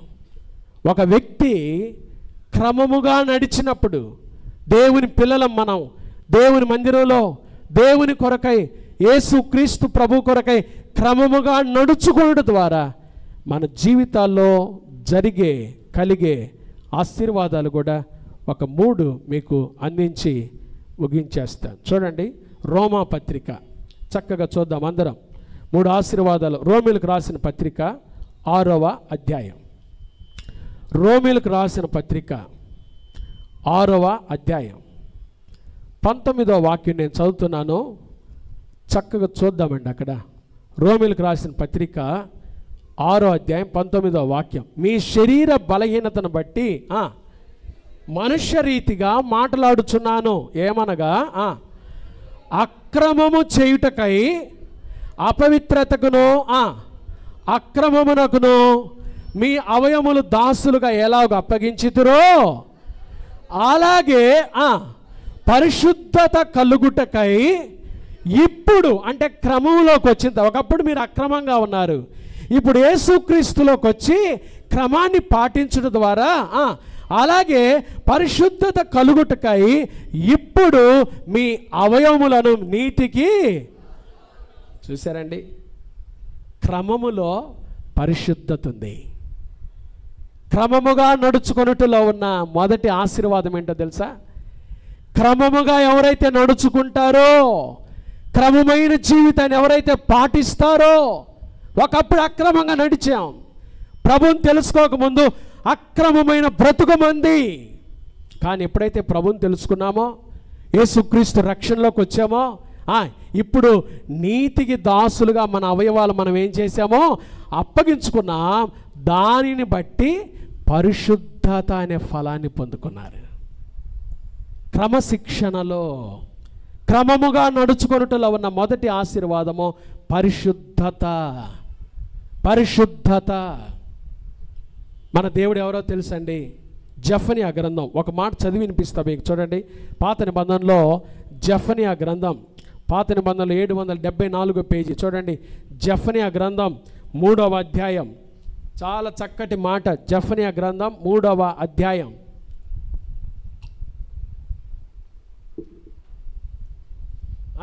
ఒక వ్యక్తి క్రమముగా నడిచినప్పుడు, దేవుని పిల్లలం మనం, దేవుని మందిరంలో దేవుని కొరకై, యేసు క్రీస్తు ప్రభు కొరకై క్రమముగా నడుచుకోవడం ద్వారా మన జీవితాల్లో కలిగే ఆశీర్వాదాలు కూడా ఒక 3 మీకు అందించి ముగించేస్తాను. చూడండి, రోమా పత్రిక చక్కగా చూద్దాం అందరం. 3 ఆశీర్వాదాలు. రోమీలకు రాసిన పత్రిక 6వ అధ్యాయం. రోమీలకు రాసిన పత్రిక 6వ అధ్యాయం 19వ వాక్యం నేను చదువుతున్నాను, చక్కగా చూద్దామండి. అక్కడ రోమీలకు రాసిన పత్రిక 6వ అధ్యాయం 19వ వాక్యం. మీ శరీర బలహీనతను బట్టి మనుష్య రీతిగా మాట్లాడుచున్నాను. ఏమనగా అక్రమము చేయుటకై అపవిత్రతకును అక్రమమునకును మీ అవయములు దాసులుగా ఎలాగ అప్పగించుతురో అలాగే పరిశుద్ధత కలుగుటకై ఇప్పుడు, అంటే క్రమంలోకి వచ్చింది. ఒకప్పుడు మీరు అక్రమంగా ఉన్నారు, ఇప్పుడు యేసుక్రీస్తులోకి వచ్చి క్రమాన్ని పాటించడం ద్వారా అలాగే పరిశుద్ధత కలుగుటకై ఇప్పుడు మీ అవయవములను నీతికి. చూసారండి, క్రమములో పరిశుద్ధత ఉంది. క్రమముగా నడుచుకొనుటలో ఉన్న మొదటి ఆశీర్వాదం ఏంటో తెలుసా? క్రమముగా ఎవరైతే నడుచుకుంటారో, క్రమమైన జీవితాన్ని ఎవరైతే పాటిస్తారో. ఒకప్పుడు అక్రమంగా నడిచాం, ప్రభువుని తెలుసుకోకముందు అక్రమమైన బ్రతుకు మంది. కానీ ఎప్పుడైతే ప్రభువుని తెలుసుకున్నామో, యేసుక్రీస్తు రక్షణలోకి వచ్చామో, ఇప్పుడు నీతికి దాసులుగా మన అవయవాలు మనం ఏం చేశామో అప్పగించుకున్నాం. దానిని బట్టి పరిశుద్ధత అనే ఫలాన్ని పొందుకున్నారు. క్రమశిక్షణలో, క్రమముగా నడుచుకొనుటలో ఉన్న మొదటి ఆశీర్వాదము పరిశుద్ధత. పరిశుద్ధత. మన దేవుడు ఎవరో తెలుసండి? జెఫన్యా గ్రంథం, ఒక మాట చదివి వినిపిస్తా మీకు. చూడండి, పాత నిబంధనలో జెఫన్యా గ్రంథం, పాత నిబంధనలో 774 పేజీ. చూడండి, జెఫన్యా గ్రంథం 3వ అధ్యాయం. చాలా చక్కటి మాట. జెఫన్యా గ్రంథం 3వ అధ్యాయం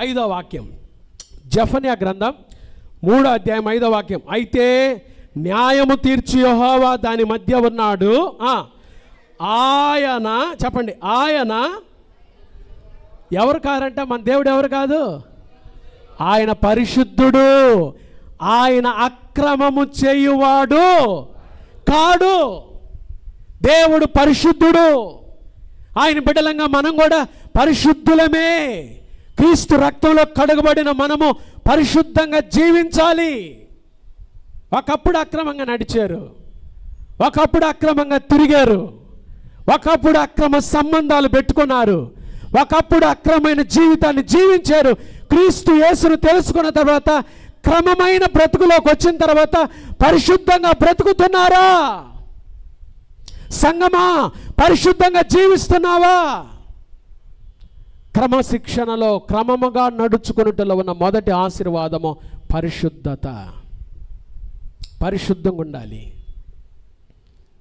5వ వాక్యం. జెఫన్యా గ్రంథం 3వ అధ్యాయం 5వ వాక్యం. అయితే న్యాయము తీర్చి యెహోవా దాని మధ్య ఉన్నాడు. ఆయన, చెప్పండి, ఆయన ఎవరు కారంట? మన దేవుడు ఎవరు కాదు, ఆయన పరిశుద్ధుడు, ఆయన అక్రమము చేయువాడు కాడు. దేవుడు పరిశుద్ధుడు. ఆయన బిడ్డలంగా మనం కూడా పరిశుద్ధులమే. క్రీస్తు రక్తంలో కడగబడిన మనము పరిశుద్ధంగా జీవించాలి. ఒకప్పుడు అక్రమంగా నడిచారు, ఒకప్పుడు అక్రమంగా తిరిగారు, ఒకప్పుడు అక్రమ సంబంధాలు పెట్టుకున్నారు, ఒకప్పుడు అక్రమమైన జీవితాన్ని జీవించారు. క్రీస్తు యేసును తెలుసుకున్న తర్వాత, క్రమమైన బ్రతుకులోకి వచ్చిన తర్వాత పరిశుద్ధంగా బ్రతుకుతున్నారా? సంగమా, పరిశుద్ధంగా జీవిస్తున్నావా? క్రమశిక్షణలో, క్రమముగా నడుచుకున్నట్లో ఉన్న మొదటి ఆశీర్వాదము పరిశుద్ధత. పరిశుద్ధంగా ఉండాలి.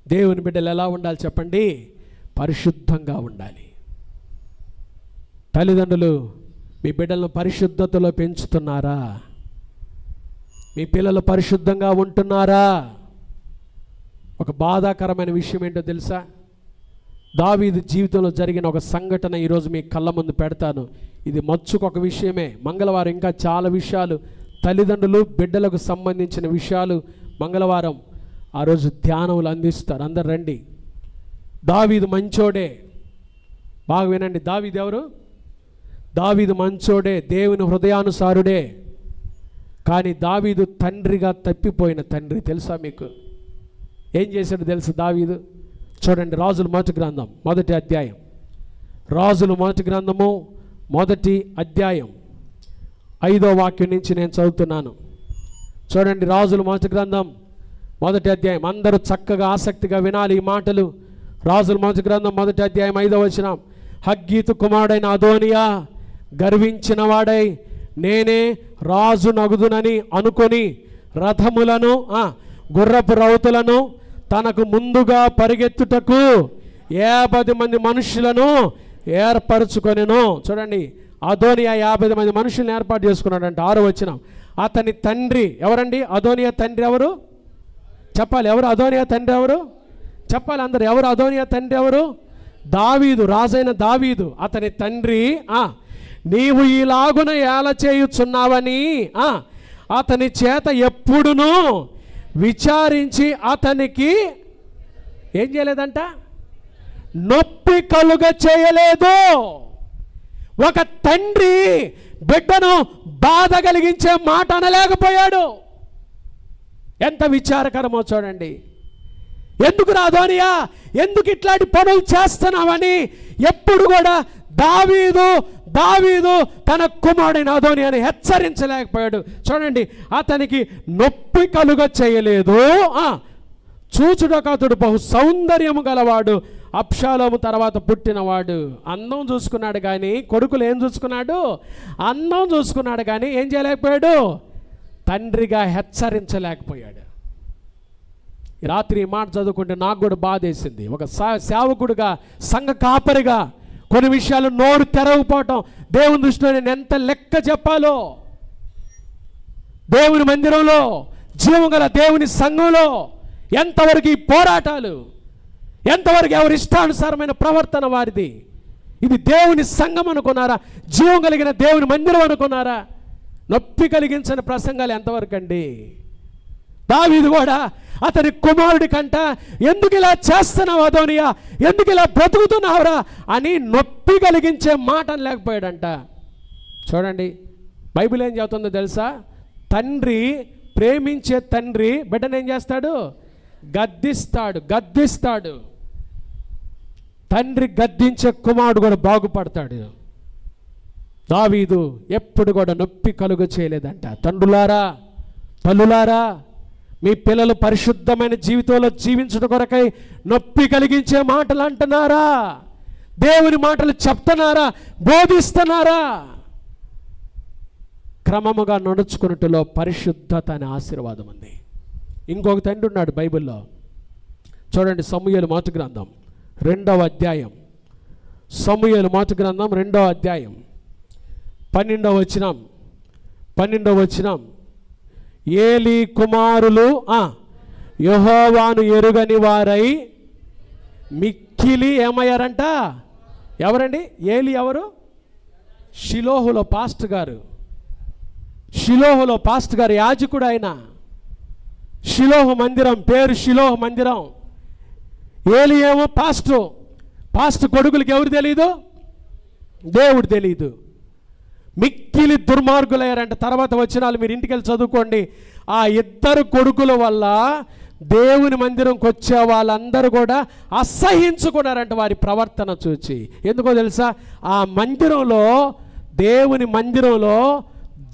దేవుని బిడ్డలు ఎలా ఉండాలి చెప్పండి? పరిశుద్ధంగా ఉండాలి. తల్లిదండ్రులు మీ బిడ్డలను పరిశుద్ధతలో పెంచుతున్నారా? మీ పిల్లలు పరిశుద్ధంగా ఉంటున్నారా? ఒక బాధాకరమైన విషయం ఏంటో తెలుసా? దావీదు జీవితంలో జరిగిన ఒక సంఘటన ఈరోజు మీ కళ్ళ ముందు పెడతాను. ఇది మచ్చుకొక విషయమే. మంగళవారం ఇంకా చాలా విషయాలు, తల్లిదండ్రులు బిడ్డలకు సంబంధించిన విషయాలు మంగళవారం ఆ రోజు ధ్యానములు అందిస్తారు. అందరు రండి. దావీదు మంచోడే. బాగా వినండి. దావీదు ఎవరు? దావీదు మంచోడే, దేవుని హృదయానుసారుడే. కానీ దావీదు తండ్రిగా తప్పిపోయిన తండ్రి. తెలుసా మీకు? ఏం చేశాడు తెలుసు దావీదు? చూడండి, రాజుల మొదటి గ్రంథం 1వ అధ్యాయం. రాజుల మొదటి గ్రంథము 1వ అధ్యాయం 5వ వాక్యం నుంచి నేను చదువుతున్నాను. చూడండి, రాజుల మొదటి గ్రంథం 1వ అధ్యాయం. అందరూ చక్కగా ఆసక్తిగా వినాలి ఈ మాటలు. రాజుల మొదటి గ్రంథం 1వ అధ్యాయం 5వ వచనం. హగ్గీతు కుమారుడైన అదోనియా గర్వించిన వాడై నేనే రాజు నగుదునని అనుకొని రథములను గుర్రపు రౌతులను తనకు ముందుగా పరిగెత్తుటకు 50 మంది మనుషులను ఏర్పరచుకొనెను. చూడండి, అదోనియా 50 మంది మనుషులను ఏర్పాటు చేసుకున్నాడంట. 6వ వచనం. అతని తండ్రి ఎవరండి? అదోనియా తండ్రి ఎవరు చెప్పాలి? ఎవరు అదోనియా తండ్రి ఎవరు చెప్పాలి అందరు? ఎవరు అదోనియా తండ్రి ఎవరు? దావీదు, రాజైన దావీదు. అతని తండ్రి నీవు ఈలాగున ఏల చేయుచున్నావని అతని చేత ఎప్పుడునూ విచారించి అతనికి ఏం చేయలేదంట? నొప్పి కలుగ చేయలేదు. ఒక తండ్రి బిడ్డను బాధ కలిగించే మాట అనలేకపోయాడు. ఎంత విచారకరమో చూడండి. ఎందుకు అదోనియా, ఎందుకు ఇట్లాంటి పనులు చేస్తున్నావని ఎప్పుడు కూడా దావీదు తన కుమారుడైన అదోనియాని హెచ్చరించలేకపోయాడు. చూడండి, అతనికి నొప్పి కలుగ చేయలేదు. చూచుటకు అతడు బహు సౌందర్యము గలవాడు, అబ్షాలోము తర్వాత పుట్టినవాడు. అందం చూసుకున్నాడు కానీ కొడుకులు ఏం చూసుకున్నాడు? అందం చూసుకున్నాడు కానీ ఏం చేయలేకపోయాడు? తండ్రిగా హెచ్చరించలేకపోయాడు. రాత్రి ఈ మాట చదువుకుంటే నాకు కూడా బాధేసింది. ఒక సేవకుడిగా, సంఘ కాపరిగా కొన్ని విషయాలు నోరు తెరవకపోవటం దేవుని దృష్టిలో నేను ఎంత లెక్క చెప్పాలో. దేవుని మందిరంలో, జీవం గల దేవుని సంఘంలో ఎంతవరకు ఈ పోరాటాలు, ఎంతవరకు ఎవరి ఇష్టానుసారమైన ప్రవర్తన వారిది. ఇది దేవుని సంఘం అనుకున్నారా? జీవం కలిగిన దేవుని మందిరం అనుకున్నారా? నొప్పి కలిగించని ప్రసంగాలు ఎంతవరకు అండి? దావీదు కూడా అతని కుమారుడి కంట ఎందుకు ఇలా చేస్తున్నావు అదోనియా, ఎందుకు ఇలా బ్రతుకుతున్నావురా అని నొప్పి కలిగించే మాట లేకపోయాడంట. చూడండి, బైబిల్ ఏం చెబుతుందో తెలుసా? తండ్రి, ప్రేమించే తండ్రి బిడ్డను ఏం చేస్తాడు? గద్దిస్తాడు. తండ్రి గద్దించే కుమారుడు కూడా బాగుపడతాడు. దావీదు ఎప్పుడు కూడా నొప్పి కలుగ చేయలేదంట. తండ్రులారా, తల్లులారా, మీ పిల్లలు పరిశుద్ధమైన జీవితంలో జీవించడం కొరకై నొప్పి కలిగించే మాటలు అంటున్నారా? దేవుని మాటలు చెప్తున్నారా? బోధిస్తున్నారా? క్రమముగా నడుచుకున్నట్టులో పరిశుద్ధత అనే ఆశీర్వాదం ఉంది. ఇంకొక తండ్రి ఉన్నాడు బైబిల్లో. చూడండి, సమూయేలు మొదటి గ్రంథం 2వ అధ్యాయం. సమూయేలు మొదటి గ్రంథం 2వ అధ్యాయం 12వ వచనం. ఏలీ కుమారులు యెహోవాను ఎరుగని వారై మిక్కిలి ఏమయ్యారంట? ఎవరండి? ఏలీ ఎవరు? షిలోహులో పాస్టర్ గారు, యాజకుడు ఆయన. షిలోహు మందిరం పేరు షిలోహు మందిరం. ఏలీ ఏమో పాస్టర్ కొడుకులకి ఎవరు తెలీదు? దేవుడు తెలీదు. మిక్కిలి దుర్మార్గులయ్యారంట. తర్వాత వచనాలు మీరు ఇంటికి వెళ్ళి చదువుకోండి. ఆ ఇద్దరు కొడుకుల వల్ల దేవుని మందిరంకి వచ్చే వాళ్ళందరూ కూడా అసహించుకున్నారంట వారి ప్రవర్తన చూచి. ఎందుకో తెలుసా? ఆ మందిరంలో, దేవుని మందిరంలో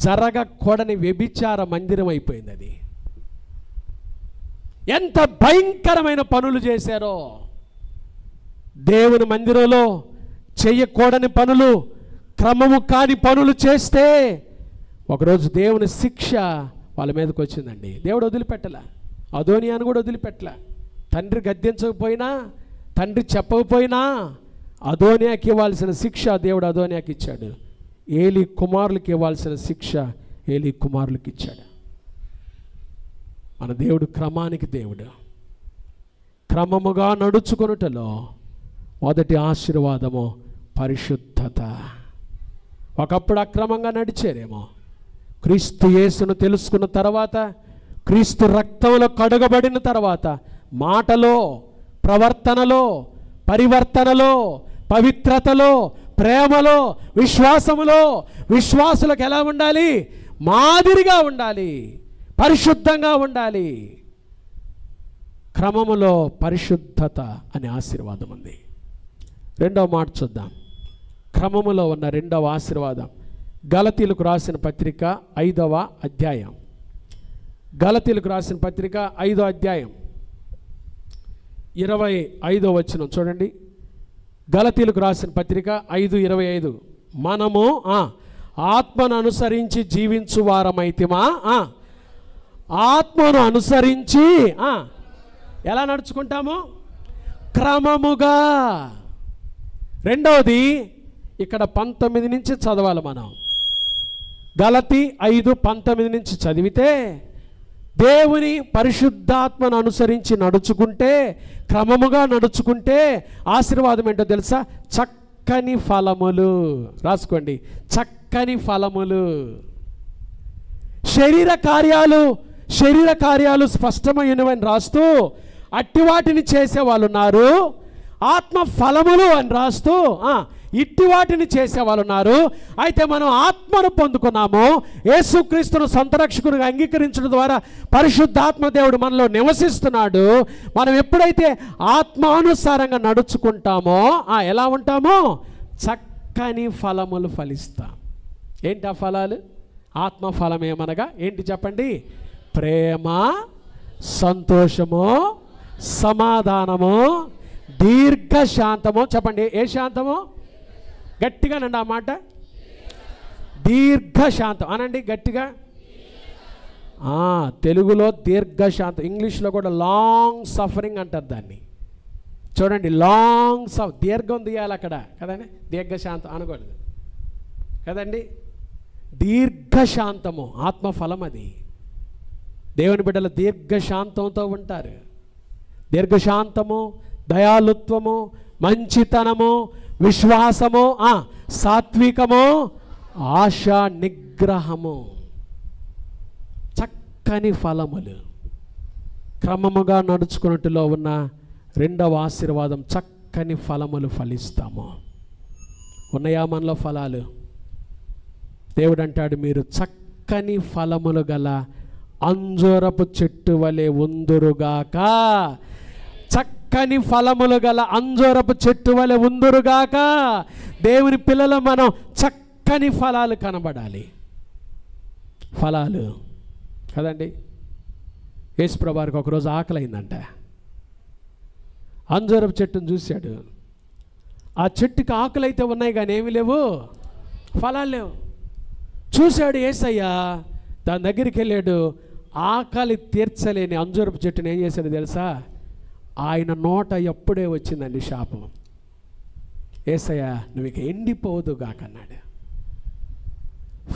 జరగకూడని వ్యభిచార మందిరం అయిపోయింది అది. ఎంత భయంకరమైన పనులు చేశారో. దేవుని మందిరంలో చెయ్యకూడని పనులు, క్రమము కాని పనులు చేస్తే ఒకరోజు దేవుని శిక్ష వాళ్ళ మీదకి వచ్చిందండి. దేవుడు వదిలిపెట్టలే. అదోనియాను కూడా వదిలిపెట్టలే. తండ్రి గద్దించకపోయినా, తండ్రి చెప్పకపోయినా అదోనియాకి ఇవ్వాల్సిన శిక్ష దేవుడు అదోనియాకి ఇచ్చాడు. ఏలీ కుమారులకి ఇవ్వాల్సిన శిక్ష ఏలీ కుమారులకి ఇచ్చాడు. మన దేవుడు క్రమానికి దేవుడు. క్రమముగా నడుచుకొనుటలో మొదటి ఆశీర్వాదము పరిశుద్ధత. ఒకప్పుడు అక్రమంగా నడిచేరేమో, క్రీస్తు యేసును తెలుసుకున్న తర్వాత, క్రీస్తు రక్తంలో కడగబడిన తర్వాత మాటలో, ప్రవర్తనలో, పరివర్తనలో, పవిత్రతలో, ప్రేమలో, విశ్వాసములో విశ్వాసులకు ఎలా ఉండాలి? మాదిరిగా ఉండాలి, పరిశుద్ధంగా ఉండాలి. క్రమములో పరిశుద్ధత అనే ఆశీర్వాదం ఉంది. రెండవ మాట చూద్దాం. క్రమములో ఉన్న రెండవ ఆశీర్వాదం గలతీలకు రాసిన పత్రిక 5వ అధ్యాయం. గలతీలకు రాసిన పత్రిక 5వ అధ్యాయం 25వ వచనం చూడండి. గలతీలకు రాసిన పత్రిక 5:25. మనము ఆత్మను అనుసరించి జీవించు వారమైతిమా, ఆత్మను అనుసరించి ఎలా నడుచుకుంటాము? క్రమముగా. రెండవది ఇక్కడ 19 నుంచి చదవాలి మనం. గలతీ 5:19 నుంచి చదివితే, దేవుని పరిశుద్ధాత్మను అనుసరించి నడుచుకుంటే, క్రమముగా నడుచుకుంటే ఆశీర్వాదం ఏంటో తెలుసా? చక్కని ఫలములు. రాసుకోండి, చక్కని ఫలములు. శరీర కార్యాలు స్పష్టమైనవని రాస్తూ అట్టి వాటిని చేసే వాళ్ళు ఉన్నారు. ఆత్మ ఫలములు అని రాస్తూ ఇట్టి వాటిని చేసే వాళ్ళు ఉన్నారు. అయితే మనం ఆత్మను పొందుకున్నాము. యేసుక్రీస్తును సొంత రక్షకునిగా అంగీకరించడం ద్వారా పరిశుద్ధాత్మ దేవుడు మనలో నివసిస్తున్నాడు. మనం ఎప్పుడైతే ఆత్మానుసారంగా నడుచుకుంటామో ఎలా ఉంటామో? చక్కని ఫలములు ఫలిస్తాం. ఏంటి ఆ ఫలాలు? ఆత్మ ఫలం ఏమనగా ఏంటి చెప్పండి? ప్రేమ, సంతోషము, సమాధానము, దీర్ఘశాంతము. చెప్పండి, ఏ శాంతము? గట్టిగా నండి ఆ మాట. దీర్ఘశాంతం అనండి గట్టిగా. తెలుగులో దీర్ఘశాంతం, ఇంగ్లీష్లో కూడా లాంగ్ సఫరింగ్ అంటారు దాన్ని. చూడండి, దీర్ఘం తీయాలి అక్కడ కదండి, దీర్ఘశాంతం అనకూడదు కదండి. దీర్ఘశాంతము ఆత్మఫలం. అది దేవుని బిడ్డలు దీర్ఘశాంతంతో ఉంటారు. దీర్ఘశాంతము, దయాలుత్వము, మంచితనము, విశ్వాసము, సాత్వికము, ఆశా నిగ్రహము, చక్కని ఫలములు. క్రమముగా నడుచుకున్నట్టులో ఉన్న రెండవ ఆశీర్వాదం, చక్కని ఫలములు ఫలిస్తాము. ఉన్నాయా మనలో ఫలాలు? దేవుడు అంటాడు, మీరు చక్కని ఫలములు గల అంజూరపు చెట్టు వలె ఉందురుగాక. చక్కని ఫలములు గల అంజూరపు చెట్టు వలె ఉందురుగాక. దేవుని పిల్లలు మనం చక్కని ఫలాలు కనబడాలి. ఫలాలు కదండి. యేసుప్రభువారికి ఒకరోజు ఆకలైందంట. అంజూరపు చెట్టును చూశాడు. ఆ చెట్టుకి ఆకులు అయితే ఉన్నాయి కానీ ఏమీ లేవు, ఫలాలు లేవు. చూశాడు యేసయ్య, దాని దగ్గరికి వెళ్ళాడు. ఆకలి తీర్చలేని అంజూరపు చెట్టును ఏం చేశాడు తెలుసా? ఆయన నోట ఎప్పుడే వచ్చిందండి శాపం. యేసయ్య, నువ్వు ఇక ఎండిపోదు గాకన్నాడు.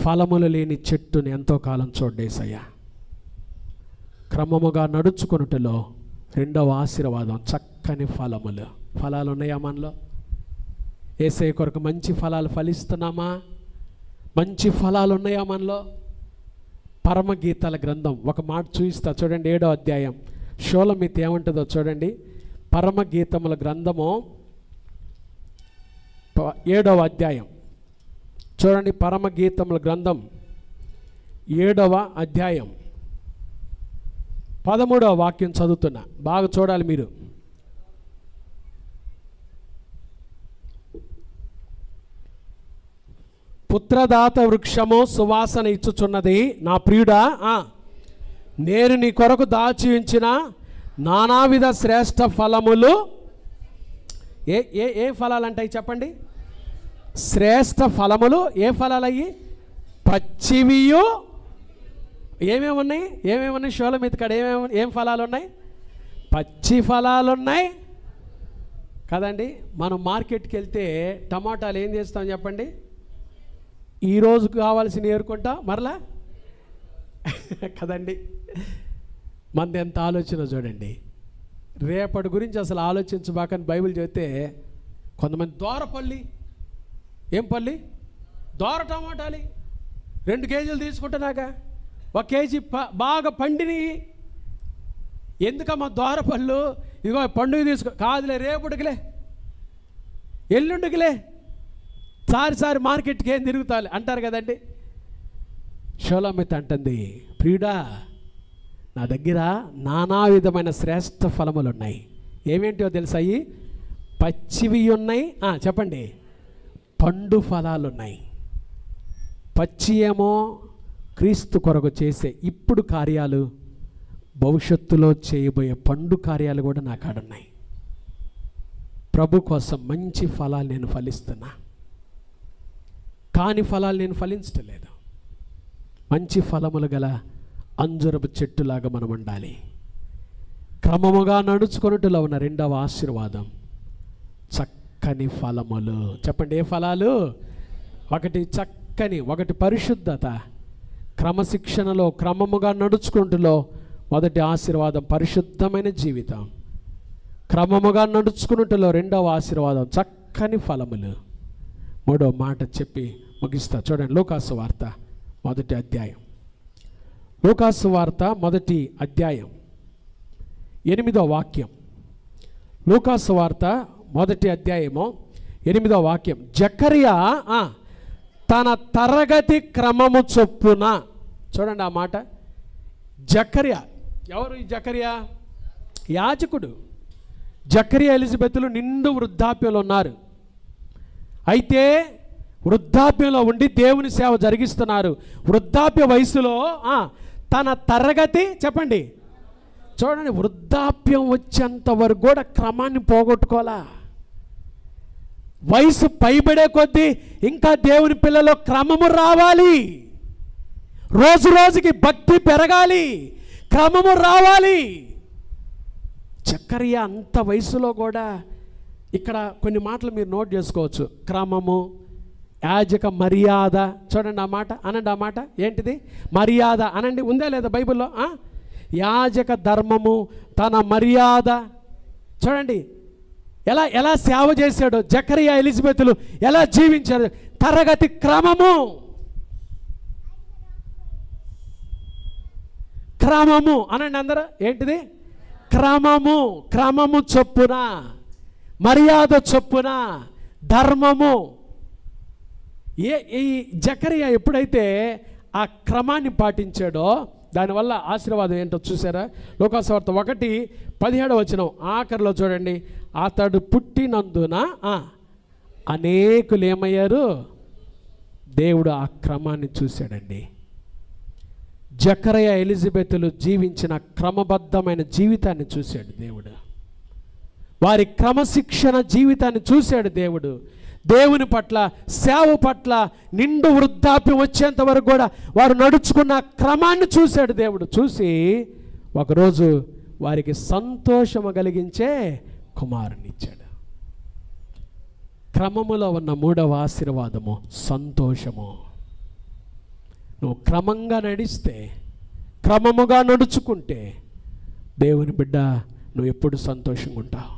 ఫలములు లేని చెట్టుని ఎంతో కాలం చూడు యేసయ్య. క్రమముగా నడుచుకున్నట్టులో రెండవ ఆశీర్వాదం, చక్కని ఫలములు. ఫలాలు ఉన్నాయా మనలో? యేసయ్య కొరకు మంచి ఫలాలు ఫలిస్తున్నామా? మంచి ఫలాలు ఉన్నాయా మనలో? పరమగీతాల గ్రంథం ఒక మాట చూపిస్తా చూడండి. 7వ అధ్యాయం షోలమితి ఏమంటుందో చూడండి. పరమగీతముల గ్రంథము 7వ అధ్యాయం చూడండి. పరమగీతముల గ్రంథం 7వ అధ్యాయం 13వ వాక్యం చదువుతున్నా, బాగా చూడాలి మీరు. పుత్రదాత వృక్షము సువాసన ఇచ్చుచున్నది నా ప్రియుడా, నేను నీ కొరకు దాచి ఉంచిన నానావిధ శ్రేష్ఠ ఫలములు. ఏ ఏ ఏ ఫలాలు అంటాయి చెప్పండి? శ్రేష్ఠ ఫలములు. ఏ ఫలాలు అయ్యి? పచ్చివియు ఏమేమి ఉన్నాయి షోలమీతి కాడ ఏం ఫలాలు ఉన్నాయి? పచ్చి ఫలాలు ఉన్నాయి కదండి. మనం మార్కెట్కి వెళ్తే టమాటాలు ఏం చేస్తాం చెప్పండి? ఈరోజు కావాల్సిన ఏరుకుంటాం మరలా కదండి. మంది ఎంత ఆలోచన చూడండి. రేపటి గురించి అసలు ఆలోచించబాకని బైబిల్ చెబితే కొంతమంది దోరపల్లి, ఏం పల్లి? దోర టమాటాలి 2 కేజీలు తీసుకుంటున్నాక 1 కేజీ బాగా పండిని. ఎందుకమ్మా దోరపళ్ళు? ఇదిగో పండుగ తీసుకో. కాదులే, రేపటికిలే, ఎల్లుండికిలే, సారి మార్కెట్కి ఏం తిరుగుతాలి అంటారు కదండి. షోలమిత్ అంటుంది, ప్రియుడా నా దగ్గర నానా విధమైన శ్రేష్ఠ ఫలములు ఉన్నాయి. ఏమేంటో తెలుసాయి? పచ్చివి ఉన్నాయి, చెప్పండి, పండు ఫలాలు ఉన్నాయి. పచ్చి ఏమో క్రీస్తు కొరకు చేసే ఇప్పుడు కార్యాలు, భవిష్యత్తులో చేయబోయే పండు కార్యాలు కూడా నా కాడున్నాయి. ప్రభు కోసం మంచి ఫలాలు నేను ఫలిస్తున్నా, కాని ఫలాలు నేను ఫలించట్లేదు. మంచి ఫలములు గల అంజురపు చెట్టులాగా మనం ఉండాలి. క్రమముగా నడుచుకున్నట్టులో ఉన్న 2వ ఆశీర్వాదం చక్కని ఫలములు. చెప్పండి, ఏ ఫలాలు? ఒకటి చక్కని, ఒకటి పరిశుద్ధత. క్రమశిక్షణలో క్రమముగా నడుచుకుంటులో మొదటి ఆశీర్వాదం పరిశుద్ధమైన జీవితం. క్రమముగా నడుచుకున్నట్టులో 2వ ఆశీర్వాదం చక్కని ఫలములు. 3వ మాట చెప్పి ముగిస్తా. చూడండి, లూకాసు వార్త 1వ అధ్యాయం. లూకాసు వార్త 1వ అధ్యాయం 8వ వాక్యం. లూకాసు వార్త 1వ అధ్యాయము 8వ వాక్యం. జకర్యా తన తరగతి క్రమము చొప్పున. చూడండి ఆ మాట. జకర్యా ఎవరు? ఈ జకర్యా యాజకుడు. జకర్యా ఎలిజబెతులు నిండు వృద్ధాప్యంలో ఉన్నారు. అయితే వృద్ధాప్యంలో ఉండి దేవుని సేవ జరిగిస్తున్నారు. వృద్ధాప్య వయసులో తన తరగతి, చెప్పండి, చూడండి, వృద్ధాప్యం వచ్చేంత వరకు కూడా క్రమాన్ని పోగొట్టుకోవాలా. వయసు పైబడే కొద్దీ ఇంకా దేవుని పిల్లలో క్రమము రావాలి. రోజు రోజుకి భక్తి పెరగాలి, క్రమము రావాలి. జకర్యా అంత వయసులో కూడా ఇక్కడ కొన్ని మాటలు మీరు నోట్ చేసుకోవచ్చు. క్రమము, యాజక మర్యాద. చూడండి ఆ మాట, అనండి ఆ మాట. ఏంటిది? మర్యాద అనండి. ఉందా లేదా బైబిల్లో? యాజక ధర్మము, తన మర్యాద. చూడండి ఎలా ఎలా సేవ చేశాడు జకర్యా ఎలిజబెతులు, ఎలా జీవించారు. తరగతి క్రమము, క్రమము అనండి అందరూ. ఏంటిది? క్రమము. క్రమము చొప్పున, మర్యాద చొప్పున, ధర్మము. ఈ జకర్యా ఎప్పుడైతే ఆ క్రమాన్ని పాటించాడో దానివల్ల ఆశీర్వాదం ఏంటో చూసారా? లూకాసు వార్త 1:17 ఆఖరిలో చూడండి. అతడు పుట్టినందున అనేకులు ఏమయ్యారు? దేవుడు ఆ క్రమాన్ని చూశాడండి. జకర్యా ఎలిజబెతులు జీవించిన క్రమబద్ధమైన జీవితాన్ని చూశాడు దేవుడు. వారి క్రమశిక్షణ జీవితాన్ని చూశాడు దేవుడు. దేవుని పట్ల, సేవ పట్ల నిండు వృద్ధాప్యం వచ్చేంత వరకు కూడా వారు నడుచుకున్న క్రమాన్ని చూశాడు దేవుడు. చూసి ఒకరోజు వారికి సంతోషము కలిగించే కుమారుని ఇచ్చాడు. క్రమములో ఉన్న 3వ ఆశీర్వాదము సంతోషము. నువ్వు క్రమంగా నడిస్తే, క్రమముగా నడుచుకుంటే దేవుని బిడ్డ నువ్వు ఎప్పుడు సంతోషంగా ఉంటావు.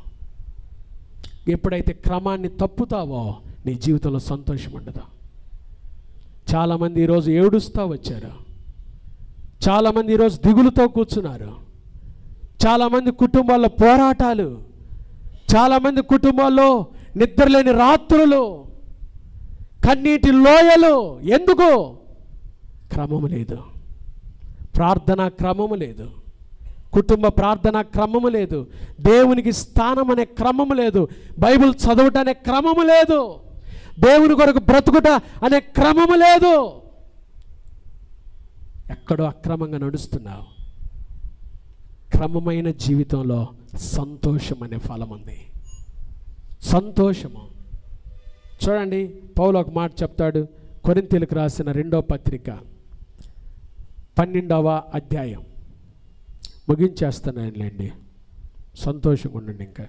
ఎప్పుడైతే క్రమాన్ని తప్పుతావో నీ జీవితంలో సంతోషం ఉండదు. చాలామంది ఈరోజు ఏడుస్తూ వచ్చారు. చాలామంది ఈరోజు దిగులుతో కూర్చున్నారు. చాలామంది కుటుంబాల్లో పోరాటాలు, చాలామంది కుటుంబాల్లో నిద్రలేని రాత్రులు, కన్నీటి లోయలు. ఎందుకు? క్రమము లేదు, ప్రార్థనా క్రమము లేదు, కుటుంబ ప్రార్థన క్రమము లేదు, దేవునికి స్థానం అనే క్రమము లేదు, బైబిల్ చదువుట అనే క్రమము లేదు, దేవుని కొరకు బ్రతుకుట అనే క్రమము లేదు. ఎక్కడో అక్రమంగా నడుస్తున్నావు. క్రమమైన జీవితంలో సంతోషం అనే ఫలం ఉంది. సంతోషము. చూడండి, పౌలు ఒక మాట చెప్తాడు. కొరింథీయులకు రాసిన 2వ పత్రిక 12వ అధ్యాయం ముగించేస్తున్నానులేండి, సంతోషంగా ఉండండి. ఇంకా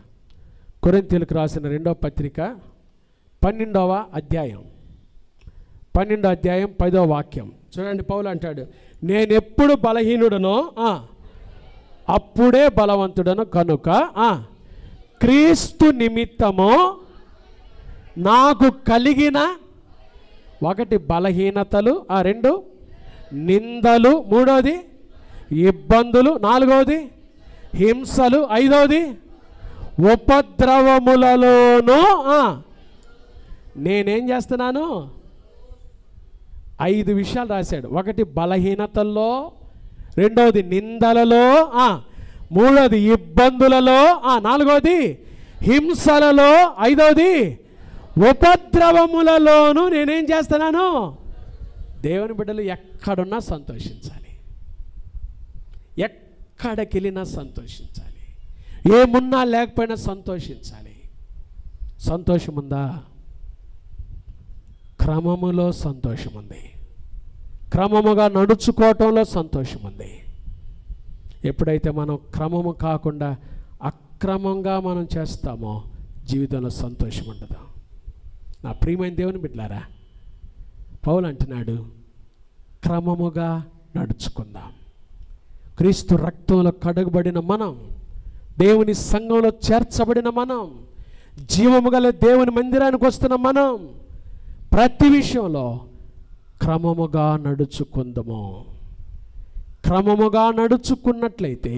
కొరింథీయులకు రాసిన 2వ పత్రిక 12వ అధ్యాయం 5వ వాక్యం చూడండి. పౌలు అంటాడు, నేను ఎప్పుడు బలహీనుడనో అప్పుడే బలవంతుడను కనుక క్రీస్తు నిమిత్తము నాకు కలిగిన 1 బలహీనతలు, 2 నిందలు, 3వది ఇబ్బందులు, 4వది హింసలు, 5వది ఉపద్రవములలోనూ నేనేం చేస్తున్నాను? 5 విషయాలు రాశాడు. 1 బలహీనతల్లో, 2వది నిందలలో, 3వది ఇబ్బందులలో, 4వది హింసలలో, 5వది ఉపద్రవములలోనూ నేనేం చేస్తున్నాను? దేవుని బిడ్డలు ఎక్కడున్నా సంతోషించాలి, ఎక్కడికి వెళ్ళినా సంతోషించాలి, ఏమున్నా లేకపోయినా సంతోషించాలి. సంతోషం ఉందా? క్రమములో సంతోషం ఉంది, క్రమముగా నడుచుకోవటంలో సంతోషం ఉంది. ఎప్పుడైతే మనం క్రమము కాకుండా అక్రమంగా మనం చేస్తామో జీవితంలో సంతోషం ఉండదు. నా ప్రియమైన దేవుని బిడ్డలారా, పౌలు అంటున్నాడు, క్రమముగా నడుచుకుందాం. క్రీస్తు రక్తంలో కడగబడిన మనం, దేవుని సంఘంలో చేర్చబడిన మనం, జీవము గల దేవుని మందిరానికి వస్తున్న మనం ప్రతి విషయంలో క్రమముగా నడుచుకుందాము. క్రమముగా నడుచుకున్నట్లయితే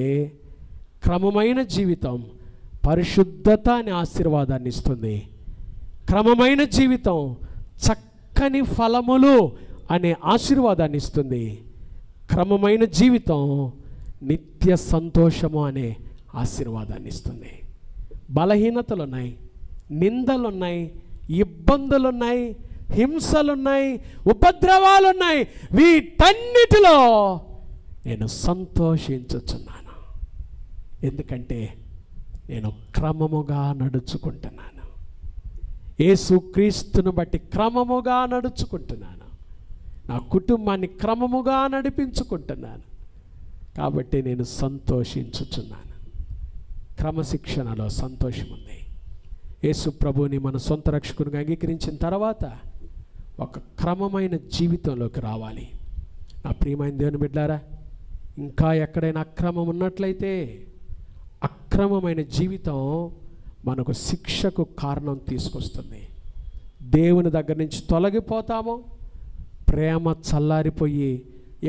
క్రమమైన జీవితం పరిశుద్ధత అనే ఆశీర్వాదాన్ని ఇస్తుంది. క్రమమైన జీవితం చక్కని ఫలములు అనే ఆశీర్వాదాన్ని ఇస్తుంది. క్రమమైన జీవితం నిత్య సంతోషము అనే ఆశీర్వాదాన్ని ఇస్తుంది. బలహీనతలున్నాయి, నిందలున్నాయి, ఇబ్బందులున్నాయి, హింసలున్నాయి, ఉపద్రవాలున్నాయి. వీటన్నిటిలో నేను సంతోషించుచున్నాను. ఎందుకంటే నేను క్రమముగా నడుచుకుంటున్నాను. యేసుక్రీస్తును బట్టి క్రమముగా నడుచుకుంటున్నాను. నా కుటుంబాన్ని క్రమముగా నడిపించుకుంటున్నాను. కాబట్టి నేను సంతోషించుచున్నాను. క్రమశిక్షణలో సంతోషం ఉంది. యేసు ప్రభువుని మన సొంత రక్షకునిగా అంగీకరించిన తర్వాత ఒక క్రమమైన జీవితంలోకి రావాలి. నా ప్రియమైన దేవుని బిడ్డలారా, ఇంకా ఎక్కడైనా అక్రమం ఉన్నట్లయితే అక్రమమైన జీవితం మనకు శిక్షకు కారణం తీసుకొస్తుంది. దేవుని దగ్గర నుంచి తొలగిపోతామో ప్రేమ చల్లారిపోయి,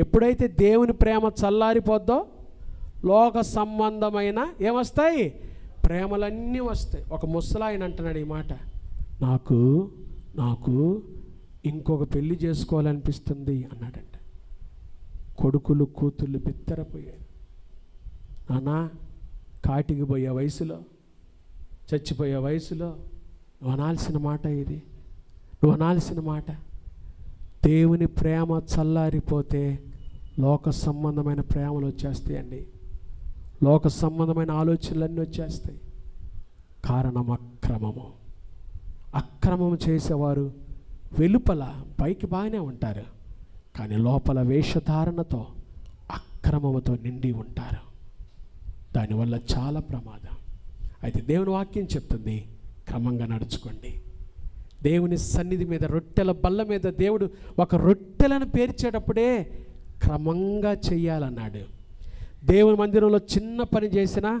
ఎప్పుడైతే దేవుని ప్రేమ చల్లారిపోద్దో లోక సంబంధమైన ఏమొస్తాయి? ప్రేమలన్నీ వస్తాయి. ఒక ముసలాయన అంటున్నాడు ఈ మాట, నాకు ఇంకొక పెళ్లి చేసుకోవాలనిపిస్తుంది అన్నాడంట. కొడుకులు కూతుళ్ళు బిత్తరపోయారు. నానా, కాటికి పోయే వయసులో, చచ్చిపోయే వయసులో నువ్వు అనాల్సిన మాట ఇది. నువ్వు అనాల్సిన మాట, దేవుని ప్రేమ చల్లారిపోతే లోక సంబంధమైన ప్రేమలు వచ్చేస్తాయండి. లోక సంబంధమైన ఆలోచనలన్నీ వచ్చేస్తాయి. కారణం అక్రమము. అక్రమము చేసేవారు వెలుపల పైకి బాగానే ఉంటారు, కానీ లోపల వేషధారణతో అక్రమముతో నిండి ఉంటారు. దానివల్ల చాలా ప్రమాదం. అయితే దేవుని వాక్యం చెప్తుంది, క్రమంగా నడుచుకోండి. దేవుని సన్నిధి మీద, రొట్టెల బల్ల మీద దేవుడు ఒక రొట్టెలను పేర్చేటప్పుడే క్రమంగా చెయ్యాలన్నాడు. దేవుని మందిరంలో చిన్న పని చేసినా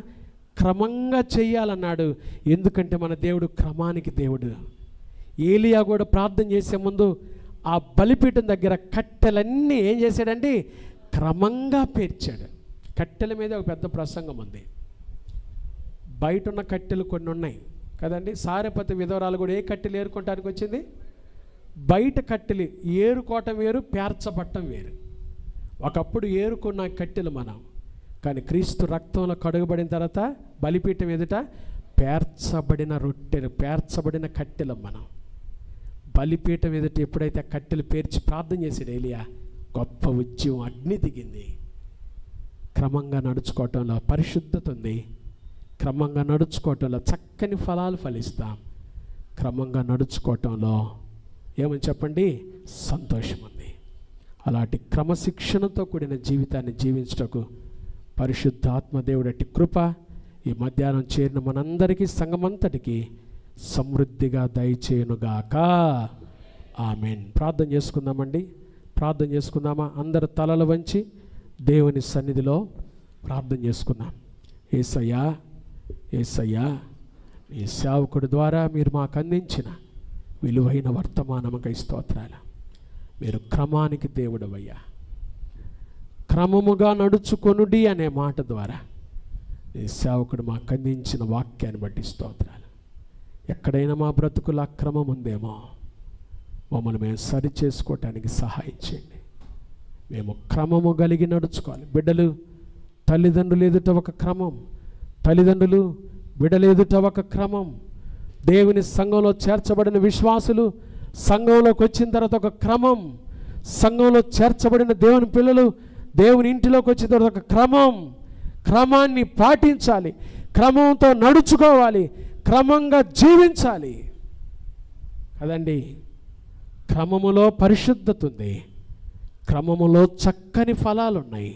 క్రమంగా చెయ్యాలన్నాడు. ఎందుకంటే మన దేవుడు క్రమానికి దేవుడు. ఏలియా కూడా ప్రార్థన చేసే ముందు ఆ బలిపీఠం దగ్గర కట్టెలన్నీ ఏం చేశాడండి? క్రమంగా పేర్చాడు. కట్టెల మీద ఒక పెద్ద ప్రసంగం ఉంది. బయట ఉన్న కట్టెలు కొన్ని ఉన్నాయి కదండి. సారెపతి విధవరాలు కూడా ఏ కట్టెలు ఏరుకోవటానికి వచ్చింది? బయట కట్టెలు ఏరుకోవటం వేరు, పేర్చబట్టం వేరు. ఒకప్పుడు ఏరుకున్న కట్టెలు మనం, కానీ క్రీస్తు రక్తంలో కడుగబడిన తర్వాత బలిపీఠం ఎదుట పేర్చబడిన రొట్టెలు, పేర్చబడిన కట్టెలు మనం. బలిపీఠం ఎదుట ఎప్పుడైతే కట్టెలు పేర్చి ప్రార్థన చేసాడు ఏలియా, గొప్ప ఉద్యమం, అగ్ని దిగింది. క్రమంగా నడుచుకోవటంలో పరిశుద్ధత ఉంది. క్రమంగా నడుచుకోవటంలో చక్కని ఫలాలు ఫలిస్తాం. క్రమంగా నడుచుకోవటంలో ఏమని చెప్పండి? సంతోషం ఉంది. అలాంటి క్రమశిక్షణతో కూడిన జీవితాన్ని జీవించటకు పరిశుద్ధాత్మ దేవుడు అట్టి కృప ఈ మధ్యాహ్నం చేరిన మనందరికీ సంఘమంతటికి సమృద్ధిగా దయచేయునుగాక. ఆమేన్. ప్రార్థన చేసుకుందామండి. ప్రార్థన చేసుకుందామా? అందరు తలలు వంచి దేవుని సన్నిధిలో ప్రార్థన చేసుకుందాం. యేసయ్యా, యేసయ్యా, ఈ సేవకుడి ద్వారా మీరు మాకు అందించిన విలువైన వర్తమానముకై స్తోత్రాలు. మీరు క్రమానికి దేవుడవయ్యా. క్రమముగా నడుచుకొనుడి అనే మాట ద్వారా ఈ సేవకుడు మాకు అందించిన వాక్యాన్ని బట్టి స్తోత్రాలు. ఎక్కడైనా మా బ్రతుకుల అక్రమం ఉందేమో మమ్మల్ని మేము సరి చేసుకోవటానికి సహాయం చేయండి. మేము క్రమము కలిగి నడుచుకోవాలి. బిడ్డలు తల్లిదండ్రులు ఎదుట ఒక క్రమం, తల్లిదండ్రులు బిడ్డలు ఎదుట ఒక క్రమం, దేవుని సంఘంలో చేర్చబడిన విశ్వాసులు సంఘంలోకి వచ్చిన తర్వాత ఒక క్రమం, సంఘంలో చేర్చబడిన దేవుని పిల్లలు దేవుని ఇంటిలోకి వచ్చిన తర్వాత ఒక క్రమం. క్రమాన్ని పాటించాలి, క్రమంతో నడుచుకోవాలి, క్రమంగా జీవించాలి కదండి. క్రమములో పరిశుద్ధత ఉంది, క్రమములో చక్కని ఫలాలు ఉన్నాయి,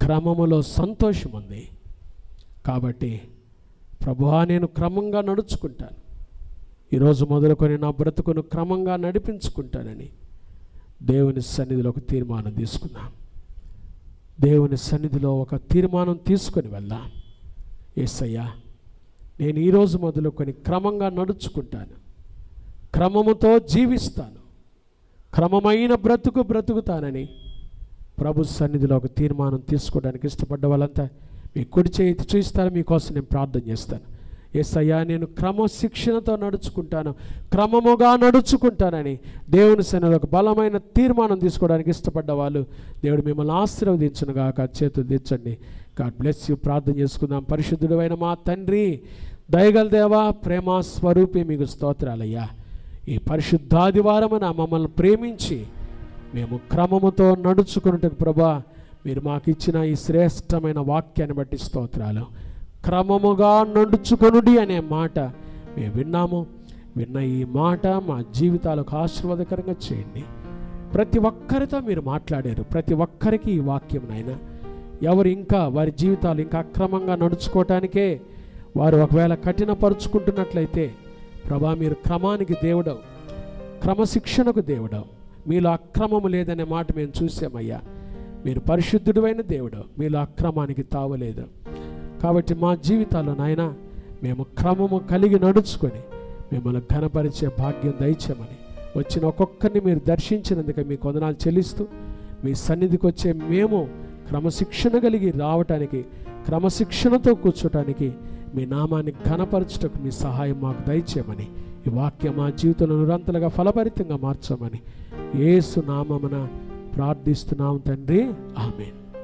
క్రమములో సంతోషం ఉంది. కాబట్టి ప్రభువా, నేను క్రమంగా నడుచుకుంటాను, ఈరోజు మొదలుకొని నా బ్రతుకును క్రమంగా నడిపించుకుంటానని దేవుని సన్నిధిలో ఒక తీర్మానం తీసుకుందాం. దేవుని సన్నిధిలో ఒక తీర్మానం తీసుకొని వెళ్దాం. యేసయ్యా, నేను ఈరోజు మొదలుకొని క్రమంగా నడుచుకుంటాను, క్రమముతో జీవిస్తాను, క్రమమైన బ్రతుకుతానని ప్రభు సన్నిధిలో ఒక తీర్మానం తీసుకోవడానికి ఇష్టపడ్డ వాళ్ళంతా మీ కుడి చేతి చూస్తాను. మీకోసం నేను ప్రార్థన చేస్తాను. యేసయ్యా, నేను క్రమశిక్షణతో నడుచుకుంటాను, క్రమముగా నడుచుకుంటానని దేవుని సన్నిధిలో ఒక బలమైన తీర్మానం తీసుకోవడానికి ఇష్టపడ్డ వాళ్ళు దేవుడు మిమ్మల్ని ఆశీర్వదించునుగాక. చేతులు దించండి. God bless you. ప్రార్థన చేసుకుందాం. పరిశుద్ధుడైన మా తండ్రి, దయగల దేవా, ప్రేమ స్వరూపి, మీకు స్తోత్రాలయ్యా. ఈ పరిశుద్ధాదివారమున మమ్మల్ని ప్రేమించి మేము క్రమముతో నడుచుకున్నట్టుకు ప్రభా మీరు మాకు ఇచ్చిన ఈ శ్రేష్టమైన వాక్యాన్ని బట్టి స్తోత్రాలు. క్రమముగా నడుచుకొనుడి అనే మాట మేము విన్నాము. విన్న ఈ మాట మా జీవితాలకు ఆశీర్వాదకరంగా చేయండి. ప్రతి ఒక్కరితో మీరు మాట్లాడారు, ప్రతి ఒక్కరికి ఈ వాక్యం నాయన. ఎవరు ఇంకా వారి జీవితాలు ఇంకా అక్రమంగా నడుచుకోవటానికే వారు ఒకవేళ కఠినపరుచుకుంటున్నట్లయితే ప్రభా, మీరు క్రమానికి దేవుడవు, క్రమశిక్షణకు దేవుడవు. మీలో అక్రమము లేదనే మాట మేము చూసామయ్యా. మీరు పరిశుద్ధుడైన దేవుడు, మీలో అక్రమానికి తావలేదు. కాబట్టి మా జీవితాల్లో నాయన మేము క్రమము కలిగి నడుచుకొని మిమ్మల్ని ఘనపరిచే భాగ్యం దయచేయమని వచ్చిన ఒక్కొక్కరిని మీరు దర్శించినందుకు మీకు వందనాలు చెల్లిస్తూ, మీ సన్నిధికి వచ్చే మేము క్రమశిక్షణ కలిగి రావటానికి, క్రమశిక్షణతో కూర్చోటానికి, మీ నామాన్ని ఘనపరచుటకు మీ సహాయం మాకు దయచేయమని, ఈ వాక్యం మా జీవితంలో నిరంతరంగా ఫలభరితంగా మార్చమని యేసు నామమున ప్రార్థిస్తున్నాం తండ్రి. ఆమేన్.